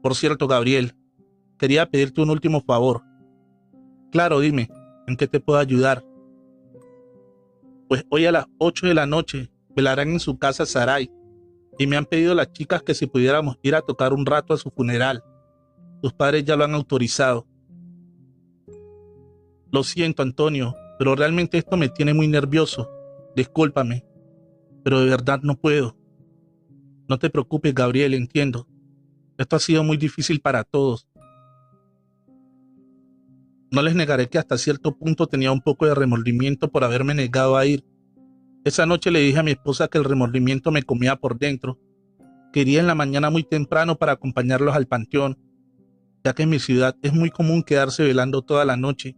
Por cierto, Gabriel, quería pedirte un último favor. Claro, dime, ¿en qué te puedo ayudar? Pues hoy a las 8 de la noche velarán en su casa Saray y me han pedido las chicas que si pudiéramos ir a tocar un rato a su funeral. Tus padres ya lo han autorizado. Lo siento, Antonio, pero realmente esto me tiene muy nervioso. Discúlpame, pero de verdad no puedo. No te preocupes, Gabriel, entiendo. Esto ha sido muy difícil para todos. No les negaré que hasta cierto punto tenía un poco de remordimiento por haberme negado a ir. Esa noche le dije a mi esposa que el remordimiento me comía por dentro, que iría en la mañana muy temprano para acompañarlos al panteón, ya que en mi ciudad es muy común quedarse velando toda la noche.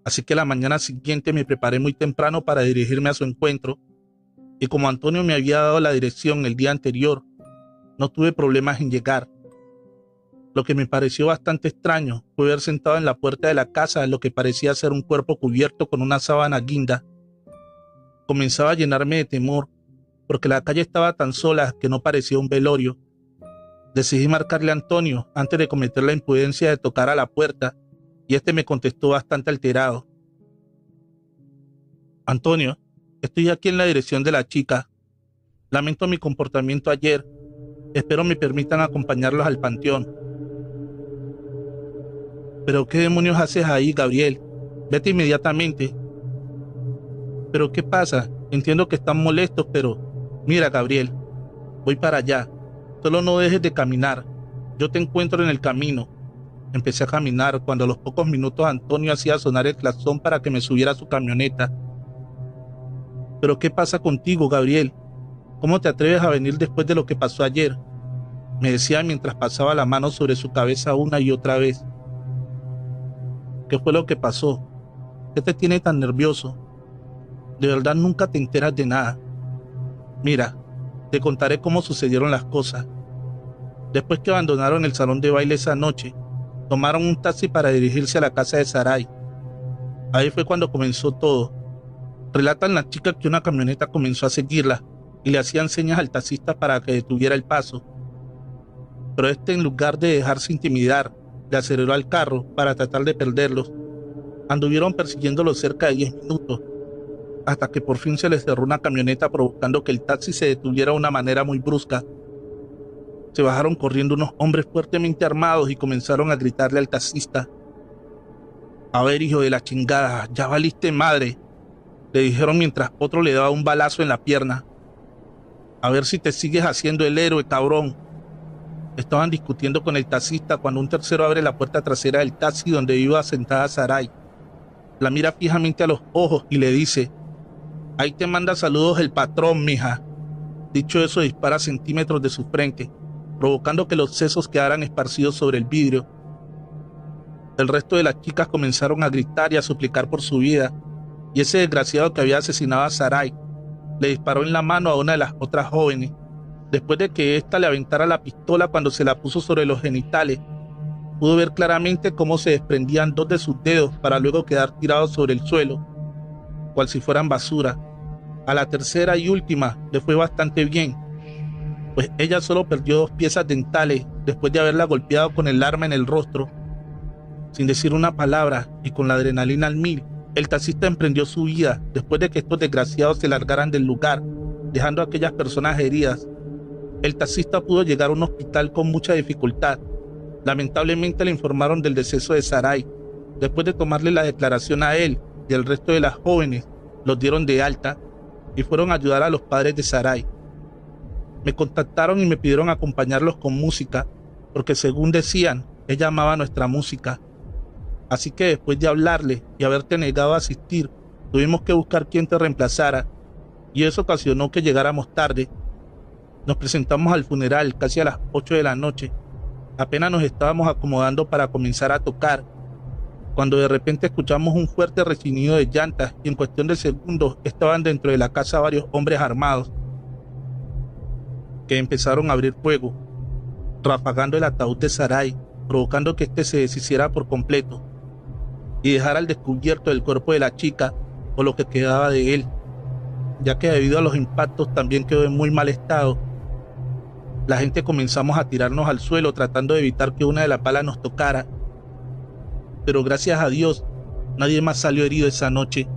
Así que la mañana siguiente me preparé muy temprano para dirigirme a su encuentro, y como Antonio me había dado la dirección el día anterior, no tuve problemas en llegar. Lo que me pareció bastante extraño fue ver sentado en la puerta de la casa lo que parecía ser un cuerpo cubierto con una sábana guinda. Comenzaba a llenarme de temor, porque la calle estaba tan sola que no parecía un velorio. Decidí marcarle a Antonio antes de cometer la imprudencia de tocar a la puerta, y este me contestó bastante alterado. Antonio, estoy aquí en la dirección de la chica. Lamento mi comportamiento ayer. Espero me permitan acompañarlos al panteón. ¿Pero qué demonios haces ahí, Gabriel? Vete inmediatamente. ¿Pero qué pasa? Entiendo que están molestos, pero... Mira, Gabriel, voy para allá. Solo no dejes de caminar. Yo te encuentro en el camino. Empecé a caminar cuando a los pocos minutos Antonio hacía sonar el claxon para que me subiera a su camioneta. ¿Pero qué pasa contigo, Gabriel? ¿Cómo te atreves a venir después de lo que pasó ayer? Me decía mientras pasaba la mano sobre su cabeza una y otra vez. ¿Qué fue lo que pasó? ¿Qué te tiene tan nervioso? De verdad nunca te enteras de nada. Mira, te contaré cómo sucedieron las cosas. Después que abandonaron el salón de baile esa noche, tomaron un taxi para dirigirse a la casa de Saray. Ahí fue cuando comenzó todo. Relatan las chicas que una camioneta comenzó a seguirla y le hacían señas al taxista para que detuviera el paso. Pero este, en lugar de dejarse intimidar, le aceleró al carro para tratar de perderlos. Anduvieron persiguiéndolo cerca de 10 minutos, hasta que por fin se les cerró una camioneta, provocando que el taxi se detuviera de una manera muy brusca. Se bajaron corriendo unos hombres fuertemente armados y comenzaron a gritarle al taxista: «A ver, hijo de la chingada, ya valiste madre», le dijeron mientras otro le daba un balazo en la pierna. «A ver si te sigues haciendo el héroe, cabrón». Estaban discutiendo con el taxista cuando un tercero abre la puerta trasera del taxi donde iba sentada Sarai. La mira fijamente a los ojos y le dice: «Ahí te manda saludos el patrón, mija». Dicho eso, dispara a centímetros de su frente, provocando que los sesos quedaran esparcidos sobre el vidrio. El resto de las chicas comenzaron a gritar y a suplicar por su vida, y ese desgraciado que había asesinado a Sarai le disparó en la mano a una de las otras jóvenes. Después de que ésta le aventara la pistola, cuando se la puso sobre los genitales, pudo ver claramente cómo se desprendían 2 de sus dedos para luego quedar tirados sobre el suelo, cual si fueran basura. A la tercera y última le fue bastante bien, pues ella solo perdió 2 piezas dentales después de haberla golpeado con el arma en el rostro. Sin decir una palabra y con la adrenalina al 1000, el taxista emprendió su huida después de que estos desgraciados se largaran del lugar, dejando a aquellas personas heridas. El taxista pudo llegar a un hospital con mucha dificultad. Lamentablemente le informaron del deceso de Sarai. Después de tomarle la declaración a él y al resto de las jóvenes, los dieron de alta y fueron a ayudar a los padres de Sarai. Me contactaron y me pidieron acompañarlos con música, porque según decían, ella amaba nuestra música. Así que después de hablarle y haberte negado a asistir, tuvimos que buscar quien te reemplazara, y eso ocasionó que llegáramos tarde. Nos presentamos al funeral casi a las 8 de la noche. Apenas nos estábamos acomodando para comenzar a tocar, cuando de repente escuchamos un fuerte rechinido de llantas y en cuestión de segundos estaban dentro de la casa varios hombres armados que empezaron a abrir fuego, rafagando el ataúd de Sarai, provocando que éste se deshiciera por completo y dejara al descubierto el cuerpo de la chica o lo que quedaba de él, ya que debido a los impactos también quedó en muy mal estado. La gente comenzamos a tirarnos al suelo tratando de evitar que una de las balas nos tocara, pero gracias a Dios nadie más salió herido esa noche.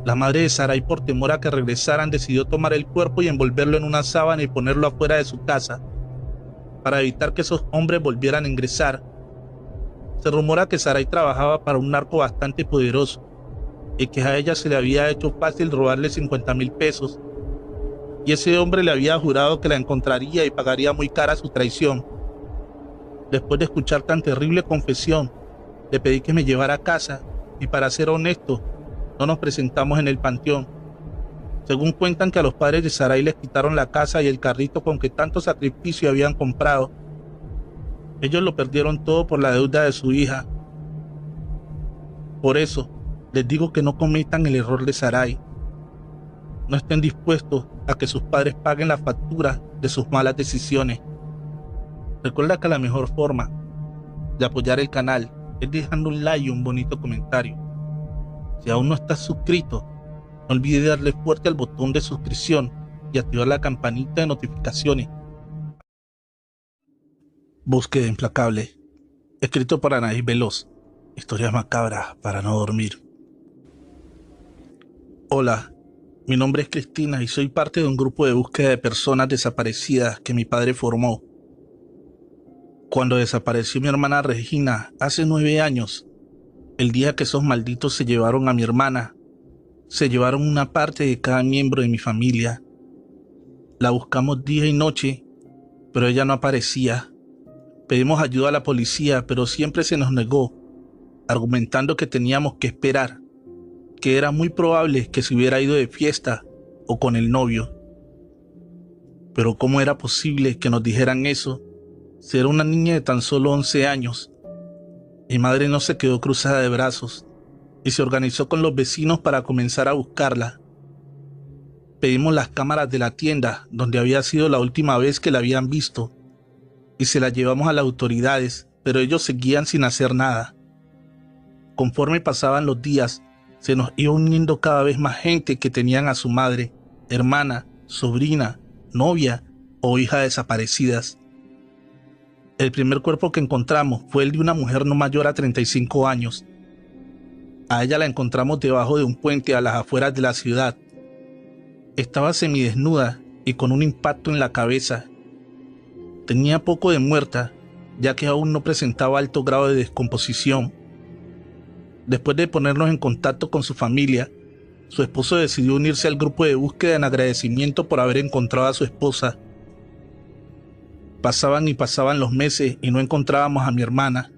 La madre de Sarai, por temor a que regresaran, decidió tomar el cuerpo y envolverlo en una sábana y ponerlo afuera de su casa para evitar que esos hombres volvieran a ingresar. Se rumora que Sarai trabajaba para un narco bastante poderoso y que a ella se le había hecho fácil robarle 50,000 pesos, y ese hombre le había jurado que la encontraría y pagaría muy cara su traición. Después de escuchar tan terrible confesión, le pedí que me llevara a casa y, para ser honesto, no nos presentamos en el panteón. Según cuentan, que a los padres de Sarai les quitaron la casa y el carrito con que tanto sacrificio habían comprado. Ellos lo perdieron todo por la deuda de su hija. Por eso, les digo que no cometan el error de Sarai. No estén dispuestos a que sus padres paguen la factura de sus malas decisiones. Recuerda que la mejor forma de apoyar el canal es dejando un like y un bonito comentario. Si aún no estás suscrito, no olvides darle fuerte al botón de suscripción y activar la campanita de notificaciones. Búsqueda implacable. Escrito por Anaís Veloz. Historias macabras para no dormir. Hola, mi nombre es Cristina y soy parte de un grupo de búsqueda de personas desaparecidas que mi padre formó. Cuando desapareció mi hermana Regina hace 9 años, el día que esos malditos se llevaron a mi hermana, se llevaron una parte de cada miembro de mi familia. La buscamos día y noche, pero ella no aparecía. Pedimos ayuda a la policía, pero siempre se nos negó, argumentando que teníamos que esperar, que era muy probable que se hubiera ido de fiesta o con el novio. Pero ¿cómo era posible que nos dijeran eso? Si era una niña de tan solo 11 años. Mi madre no se quedó cruzada de brazos y se organizó con los vecinos para comenzar a buscarla. Pedimos las cámaras de la tienda donde había sido la última vez que la habían visto y se las llevamos a las autoridades, pero ellos seguían sin hacer nada. Conforme pasaban los días, se nos iba uniendo cada vez más gente que tenían a su madre, hermana, sobrina, novia o hija desaparecidas. El primer cuerpo que encontramos fue el de una mujer no mayor a 35 años. A ella la encontramos debajo de un puente a las afueras de la ciudad. Estaba semidesnuda y con un impacto en la cabeza. Tenía poco de muerta, ya que aún no presentaba alto grado de descomposición. Después de ponernos en contacto con su familia, su esposo decidió unirse al grupo de búsqueda en agradecimiento por haber encontrado a su esposa. Pasaban y pasaban los meses y no encontrábamos a mi hermana,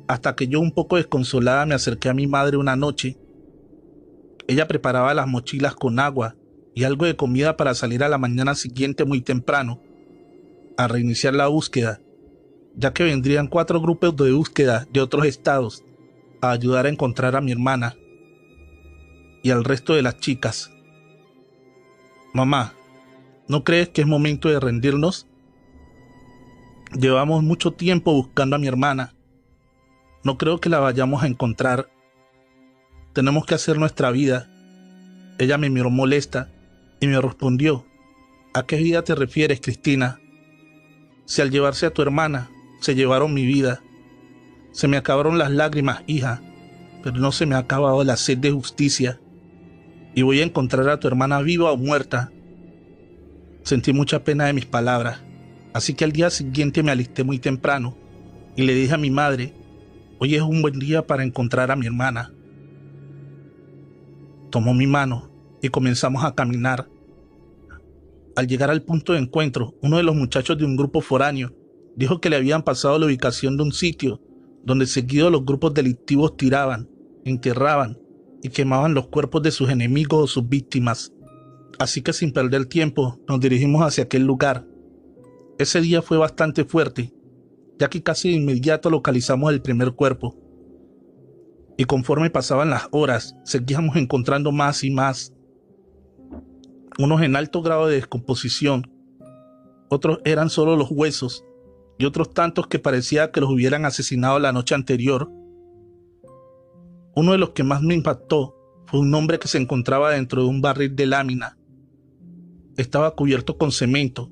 hasta que yo, un poco desconsolada, me acerqué a mi madre una noche. Ella preparaba las mochilas con agua y algo de comida para salir a la mañana siguiente muy temprano, a reiniciar la búsqueda, ya que vendrían 4 grupos de búsqueda de otros estados a ayudar a encontrar a mi hermana y al resto de las chicas. Mamá, ¿no crees que es momento de rendirnos? Llevamos mucho tiempo buscando a mi hermana. No creo que la vayamos a encontrar. Tenemos que hacer nuestra vida. Ella me miró molesta y me respondió: ¿a qué vida te refieres, Cristina? Si al llevarse a tu hermana, se llevaron mi vida. Se me acabaron las lágrimas, hija, pero no se me ha acabado la sed de justicia. Y voy a encontrar a tu hermana viva o muerta. Sentí mucha pena de mis palabras, así que al día siguiente me alisté muy temprano y le dije a mi madre: hoy es un buen día para encontrar a mi hermana. Tomó mi mano y comenzamos a caminar. Al llegar al punto de encuentro, uno de los muchachos de un grupo foráneo dijo que le habían pasado la ubicación de un sitio donde seguido los grupos delictivos tiraban, enterraban y quemaban los cuerpos de sus enemigos o sus víctimas. Así que sin perder tiempo nos dirigimos hacia aquel lugar. Ese día fue bastante fuerte, ya que casi de inmediato localizamos el primer cuerpo. Y conforme pasaban las horas, seguíamos encontrando más y más. Unos en alto grado de descomposición, otros eran solo los huesos, y otros tantos que parecía que los hubieran asesinado la noche anterior. Uno de los que más me impactó fue un hombre que se encontraba dentro de un barril de lámina. Estaba cubierto con cemento.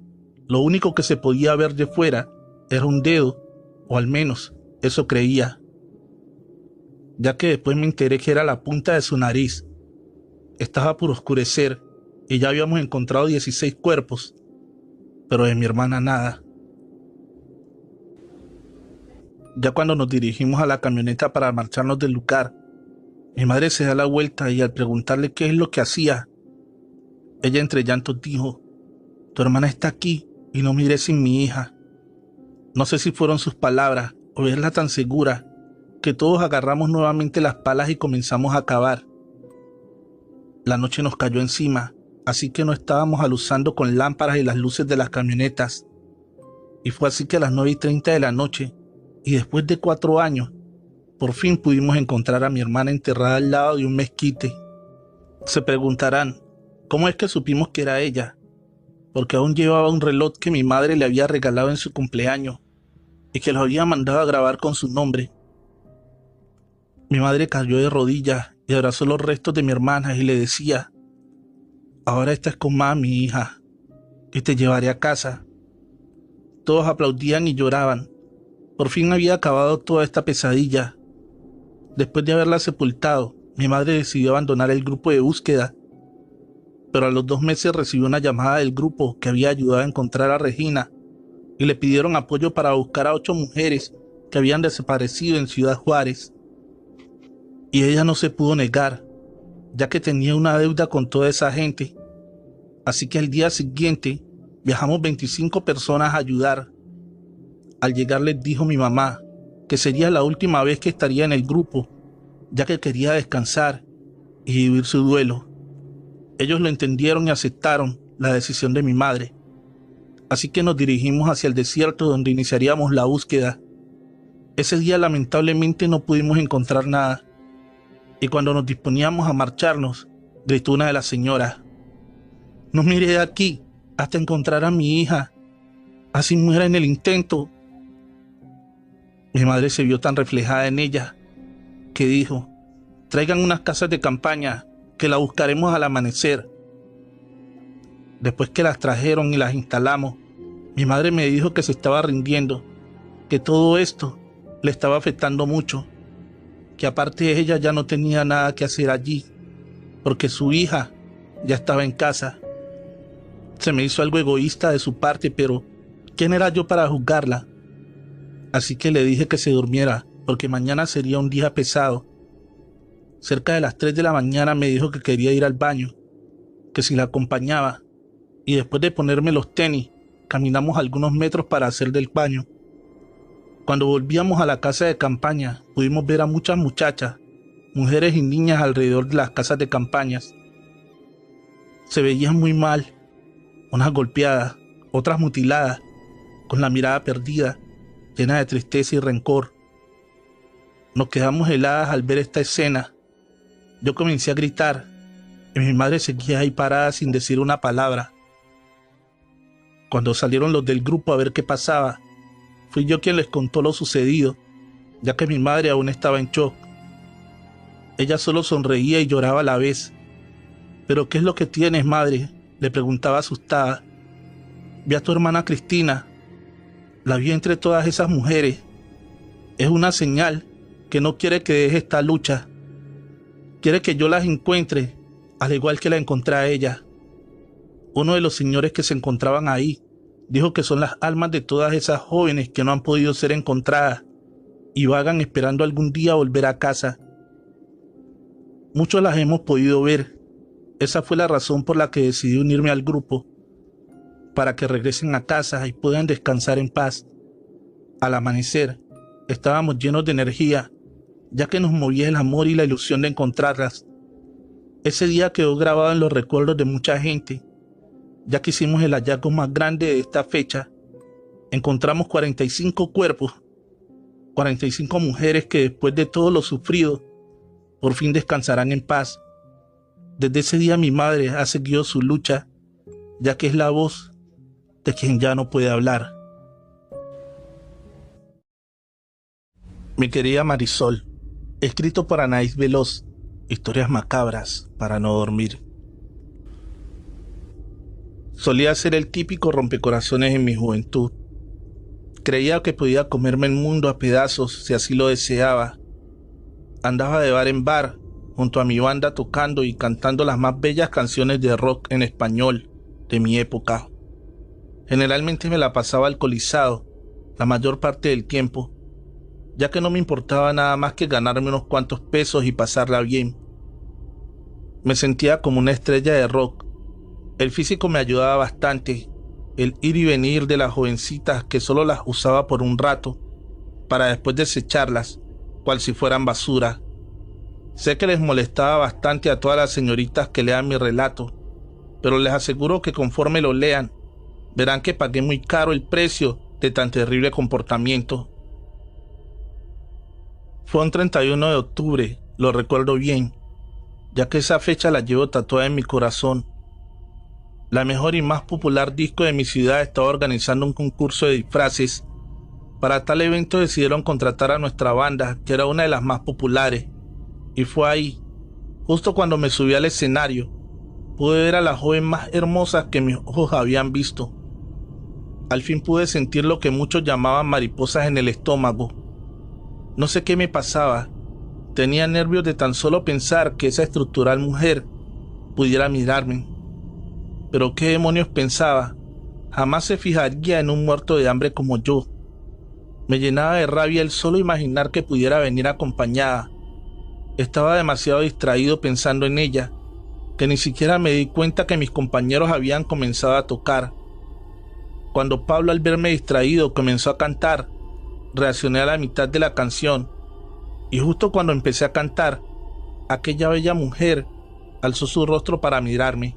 Lo único que se podía ver de fuera era un dedo, o al menos eso creía, ya que después me enteré que era la punta de su nariz. Estaba por oscurecer y ya habíamos encontrado 16 cuerpos, pero de mi hermana nada. Ya cuando nos dirigimos a la camioneta para marcharnos del lugar, mi madre se da la vuelta y al preguntarle qué es lo que hacía, ella entre llantos dijo: tu hermana está aquí y no me iré sin mi hija. No sé si fueron sus palabras o verla tan segura que todos agarramos nuevamente las palas y comenzamos a cavar. La noche nos cayó encima, así que no estábamos aluzando con lámparas y las luces de las camionetas. Y fue así que a las 9:30 de la noche, y después de 4 años, por fin pudimos encontrar a mi hermana enterrada al lado de un mezquite. Se preguntarán, ¿cómo es que supimos que era ella? Porque aún llevaba un reloj que mi madre le había regalado en su cumpleaños y que lo había mandado a grabar con su nombre. Mi madre cayó de rodillas y abrazó los restos de mi hermana y le decía: ahora estás con mami, hija, y te llevaré a casa. Todos aplaudían y lloraban. Por fin había acabado toda esta pesadilla. Después de haberla sepultado, mi madre decidió abandonar el grupo de búsqueda, pero a los 2 meses recibió una llamada del grupo que había ayudado a encontrar a Regina y le pidieron apoyo para buscar a 8 mujeres que habían desaparecido en Ciudad Juárez. Y ella no se pudo negar, ya que tenía una deuda con toda esa gente. Así que al día siguiente viajamos 25 personas a ayudar. Al llegar les dijo mi mamá que sería la última vez que estaría en el grupo, ya que quería descansar y vivir su duelo. Ellos lo entendieron y aceptaron la decisión de mi madre. Así que nos dirigimos hacia el desierto donde iniciaríamos la búsqueda. Ese día lamentablemente no pudimos encontrar nada. Y cuando nos disponíamos a marcharnos, gritó una de las señoras: no me iré de aquí hasta encontrar a mi hija, así muera en el intento. Mi madre se vio tan reflejada en ella que dijo: Traigan unas casas de campaña que la buscaremos al amanecer. Después que las trajeron y las instalamos, mi madre me dijo que se estaba rindiendo, que todo esto le estaba afectando mucho, que aparte ella ya no tenía nada que hacer allí, porque su hija ya estaba en casa. Se me hizo algo egoísta de su parte, pero ¿quién era yo para juzgarla? Así que le dije que se durmiera, porque mañana sería un día pesado. Cerca de las 3 de la mañana me dijo que quería ir al baño, que si la acompañaba, y después de ponerme los tenis, caminamos algunos metros para hacer del baño. Cuando volvíamos a la casa de campaña, pudimos ver a muchas muchachas, mujeres y niñas alrededor de las casas de campañas. Se veían muy mal, unas golpeadas, otras mutiladas, con la mirada perdida, llena de tristeza y rencor. Nos quedamos heladas al ver esta escena. Yo comencé a gritar y mi madre seguía ahí parada sin decir una palabra. Cuando salieron los del grupo a ver qué pasaba, fui yo quien les contó lo sucedido, ya que mi madre aún estaba en shock. Ella solo sonreía y lloraba a la vez. ¿Pero qué es lo que tienes, madre?, le preguntaba asustada. Vi a tu hermana Cristina. La vi entre todas esas mujeres. Es una señal que no quiere que deje esta lucha. Quiere que yo las encuentre, al igual que la encontré a ella. Uno de los señores que se encontraban ahí dijo que son las almas de todas esas jóvenes que no han podido ser encontradas y vagan esperando algún día volver a casa. Muchos las hemos podido ver. Esa fue la razón por la que decidí unirme al grupo, para que regresen a casa y puedan descansar en paz. Al amanecer, estábamos llenos de energía, ya que nos movía el amor y la ilusión de encontrarlas. Ese día quedó grabado en los recuerdos de mucha gente, ya que hicimos el hallazgo más grande de esta fecha. Encontramos 45 cuerpos, 45 mujeres que después de todo lo sufrido, por fin descansarán en paz. Desde ese día mi madre ha seguido su lucha, ya que es la voz de quien ya no puede hablar. Mi querida Marisol, escrito por Anaís Veloz, historias macabras para no dormir. Solía ser el típico rompecorazones en mi juventud. Creía que podía comerme el mundo a pedazos si así lo deseaba. Andaba de bar en bar, junto a mi banda tocando y cantando las más bellas canciones de rock en español de mi época. Generalmente me la pasaba alcoholizado la mayor parte del tiempo, ya que no me importaba nada más que ganarme unos cuantos pesos y pasarla bien. Me sentía como una estrella de rock. El físico me ayudaba bastante, el ir y venir de las jovencitas que solo las usaba por un rato, para después desecharlas, cual si fueran basura. Sé que les molestaba bastante a todas las señoritas que lean mi relato, pero les aseguro que conforme lo lean, verán que pagué muy caro el precio de tan terrible comportamiento. Fue un 31 de octubre, lo recuerdo bien, ya que esa fecha la llevo tatuada en mi corazón. La mejor y más popular disco de mi ciudad estaba organizando un concurso de disfraces. Para tal evento decidieron contratar a nuestra banda, que era una de las más populares. Y fue ahí, justo cuando me subí al escenario, pude ver a la joven más hermosa que mis ojos habían visto. Al fin pude sentir lo que muchos llamaban mariposas en el estómago. No sé qué me pasaba. Tenía nervios de tan solo pensar que esa estructural mujer pudiera mirarme. Pero qué demonios pensaba. Jamás se fijaría en un muerto de hambre como yo. Me llenaba de rabia el solo imaginar que pudiera venir acompañada. Estaba demasiado distraído pensando en ella, que ni siquiera me di cuenta que mis compañeros habían comenzado a tocar. Cuando Pablo, al verme distraído, comenzó a cantar, reaccioné a la mitad de la canción, y justo cuando empecé a cantar, aquella bella mujer alzó su rostro para mirarme.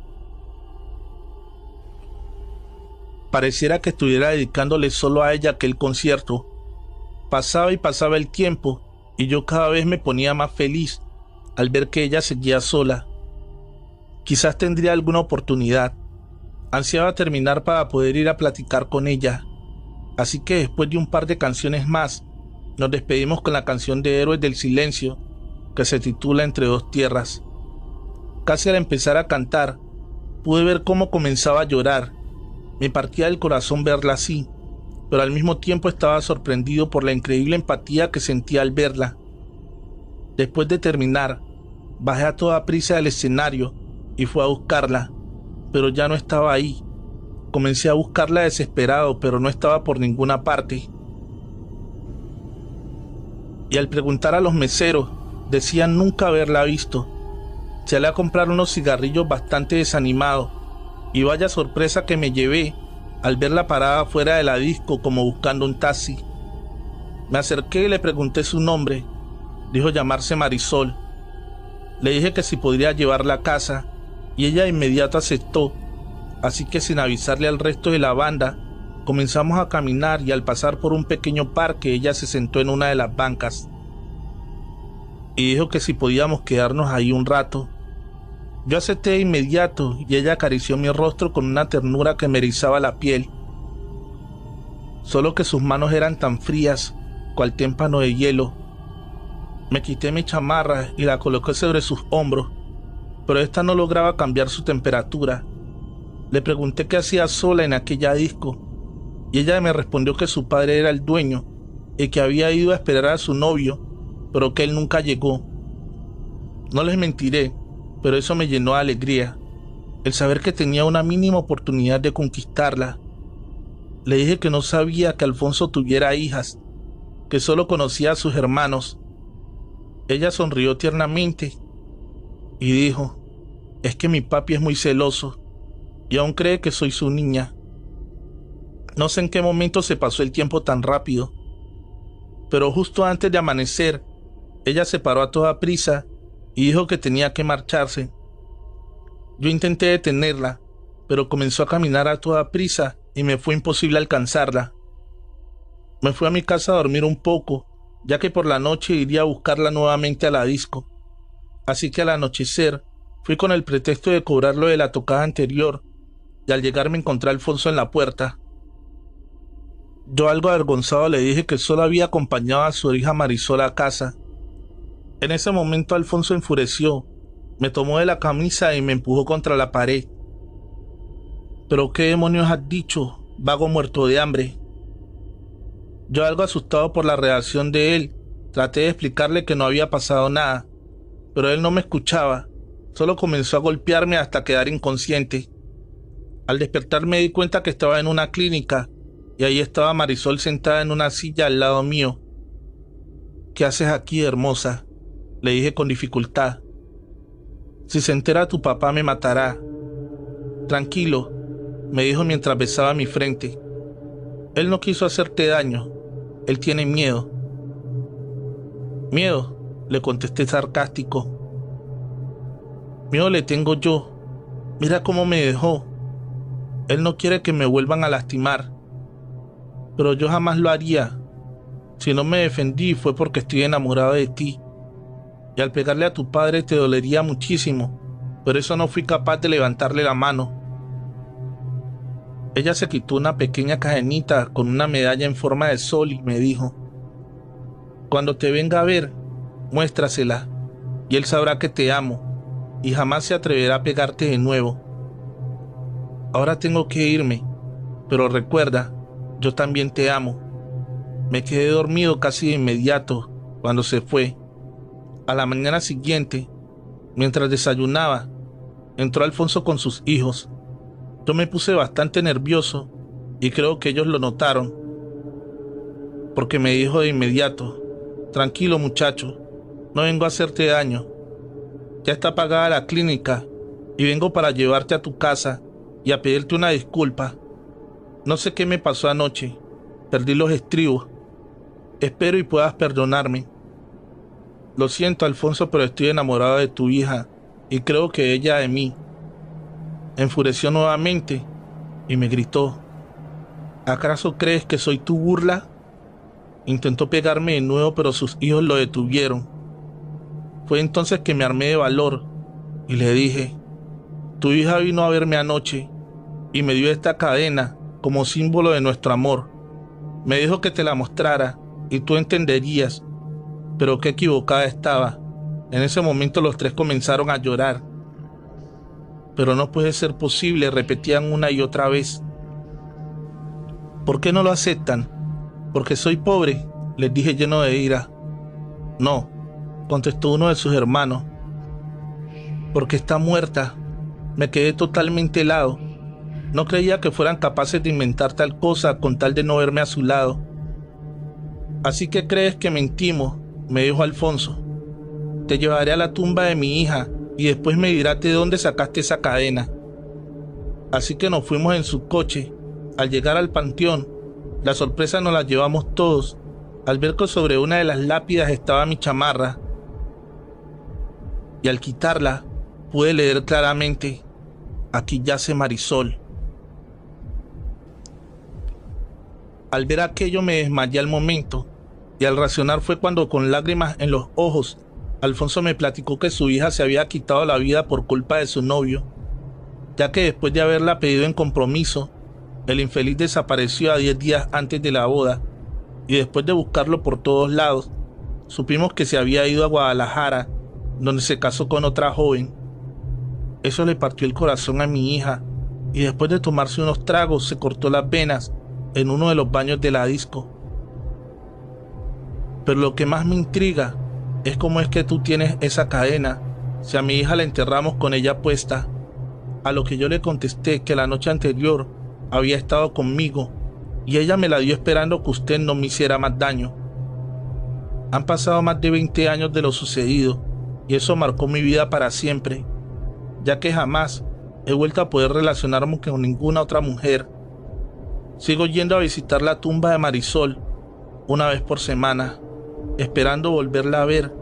Pareciera que estuviera dedicándole solo a ella aquel concierto. Pasaba y pasaba el tiempo, y yo cada vez me ponía más feliz al ver que ella seguía sola. Quizás tendría alguna oportunidad. Ansiaba terminar para poder ir a platicar con ella. Así que después de un par de canciones más, nos despedimos con la canción de Héroes del Silencio, que se titula Entre dos tierras. Casi al empezar a cantar, pude ver cómo comenzaba a llorar. Me partía el corazón verla así, pero al mismo tiempo estaba sorprendido por la increíble empatía que sentía al verla. Después de terminar, bajé a toda prisa del escenario y fui a buscarla, pero ya no estaba ahí. Comencé a buscarla desesperado, pero no estaba por ninguna parte. Y al preguntar a los meseros, decían nunca haberla visto. Salí a comprar unos cigarrillos bastante desanimado, y vaya sorpresa que me llevé al verla parada fuera de la disco como buscando un taxi. Me acerqué y le pregunté su nombre. Dijo llamarse Marisol. Le dije que si podría llevarla a casa, y ella de inmediato aceptó. Así que sin avisarle al resto de la banda, comenzamos a caminar y al pasar por un pequeño parque ella se sentó en una de las bancas y dijo que si podíamos quedarnos ahí un rato. Yo acepté de inmediato y ella acarició mi rostro con una ternura que me erizaba la piel. Solo que sus manos eran tan frías cual témpano de hielo. Me quité mi chamarra y la coloqué sobre sus hombros, pero esta no lograba cambiar su temperatura. Le pregunté qué hacía sola en aquella disco y ella me respondió que su padre era el dueño y que había ido a esperar a su novio, pero que él nunca llegó. No les mentiré, pero eso me llenó de alegría, el saber que tenía una mínima oportunidad de conquistarla. Le dije que no sabía que Alfonso tuviera hijas, que solo conocía a sus hermanos. Ella sonrió tiernamente y dijo, es que mi papi es muy celoso y aún cree que soy su niña. No sé en qué momento se pasó el tiempo tan rápido, pero justo antes de amanecer, ella se paró a toda prisa y dijo que tenía que marcharse. Yo intenté detenerla, pero comenzó a caminar a toda prisa y me fue imposible alcanzarla. Me fui a mi casa a dormir un poco, ya que por la noche iría a buscarla nuevamente a la disco. Así que al anochecer fui con el pretexto de cobrar lo de la tocada anterior, y al llegar me encontré a Alfonso en la puerta. Yo algo avergonzado le dije que solo había acompañado a su hija Marisol a casa. En ese momento Alfonso enfureció, me tomó de la camisa y me empujó contra la pared. ¿Pero qué demonios has dicho, vago muerto de hambre? Yo algo asustado por la reacción de él, traté de explicarle que no había pasado nada, pero él no me escuchaba, solo comenzó a golpearme hasta quedar inconsciente. Al despertar me di cuenta que estaba en una clínica y ahí estaba Marisol sentada en una silla al lado mío. ¿Qué haces aquí, hermosa?, le dije con dificultad. Si se entera tu papá me matará. Tranquilo, me dijo mientras besaba mi frente. Él no quiso hacerte daño, él tiene miedo. ¿Miedo?, le contesté sarcástico. Miedo le tengo yo, mira cómo me dejó. Él no quiere que me vuelvan a lastimar, pero yo jamás lo haría. Si no me defendí fue porque estoy enamorado de ti, y al pegarle a tu padre te dolería muchísimo, pero eso no fui capaz de levantarle la mano. Ella se quitó una pequeña cadenita con una medalla en forma de sol y me dijo, cuando te venga a ver, muéstrasela, y él sabrá que te amo, y jamás se atreverá a pegarte de nuevo. Ahora tengo que irme, pero recuerda, yo también te amo. Me quedé dormido casi de inmediato cuando se fue. A la mañana siguiente, mientras desayunaba, entró Alfonso con sus hijos. Yo me puse bastante nervioso y creo que ellos lo notaron, porque me dijo de inmediato, tranquilo muchacho, no vengo a hacerte daño. Ya está pagada la clínica y vengo para llevarte a tu casa y a pedirte una disculpa. No sé qué me pasó anoche, perdí los estribos. Espero y puedas perdonarme. Lo siento, Alfonso, pero estoy enamorado de tu hija y creo que ella de mí. Enfureció nuevamente y me gritó, ¿acaso crees que soy tu burla? Intentó pegarme de nuevo, pero sus hijos lo detuvieron. Fue entonces que me armé de valor y le dije, tu hija vino a verme anoche y me dio esta cadena como símbolo de nuestro amor. Me dijo que te la mostrara y tú entenderías, pero qué equivocada estaba. En ese momento los tres comenzaron a llorar. Pero no puede ser posible, repetían una y otra vez. ¿Por qué no lo aceptan? Porque soy pobre, les dije lleno de ira. No, contestó uno de sus hermanos. Porque está muerta. Me quedé totalmente helado. No creía que fueran capaces de inventar tal cosa con tal de no verme a su lado. Así que crees que mentimos, me dijo Alfonso. Te llevaré a la tumba de mi hija y después me dirás de dónde sacaste esa cadena. Así que nos fuimos en su coche. Al llegar al panteón, la sorpresa nos la llevamos todos al ver que sobre una de las lápidas estaba mi chamarra. Y al quitarla, pude leer claramente: aquí yace Marisol. Al ver aquello me desmayé al momento, y al racionar fue cuando, con lágrimas en los ojos, Alfonso me platicó que su hija se había quitado la vida por culpa de su novio, ya que después de haberla pedido en compromiso, el infeliz desapareció a 10 días antes de la boda, y después de buscarlo por todos lados, supimos que se había ido a Guadalajara, donde se casó con otra joven. Eso le partió el corazón a mi hija, y después de tomarse unos tragos se cortó las venas en uno de los baños de la disco. Pero lo que más me intriga es cómo es que tú tienes esa cadena, si a mi hija la enterramos con ella puesta. A lo que yo le contesté que la noche anterior había estado conmigo y ella me la dio esperando que usted no me hiciera más daño. Han pasado más de 20 años de lo sucedido y eso marcó mi vida para siempre, ya que jamás he vuelto a poder relacionarme con ninguna otra mujer. Sigo yendo a visitar la tumba de Marisol una vez por semana, esperando volverla a ver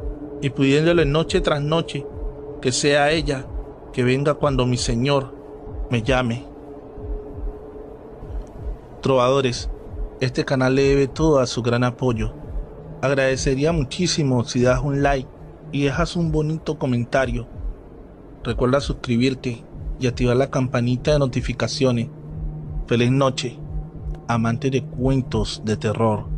y pidiéndole noche tras noche que sea ella que venga cuando mi Señor me llame. Trovadores, este canal le debe todo a su gran apoyo. Agradecería muchísimo si das un like y dejas un bonito comentario. Recuerda suscribirte y activar la campanita de notificaciones. Feliz noche, amante de cuentos de terror.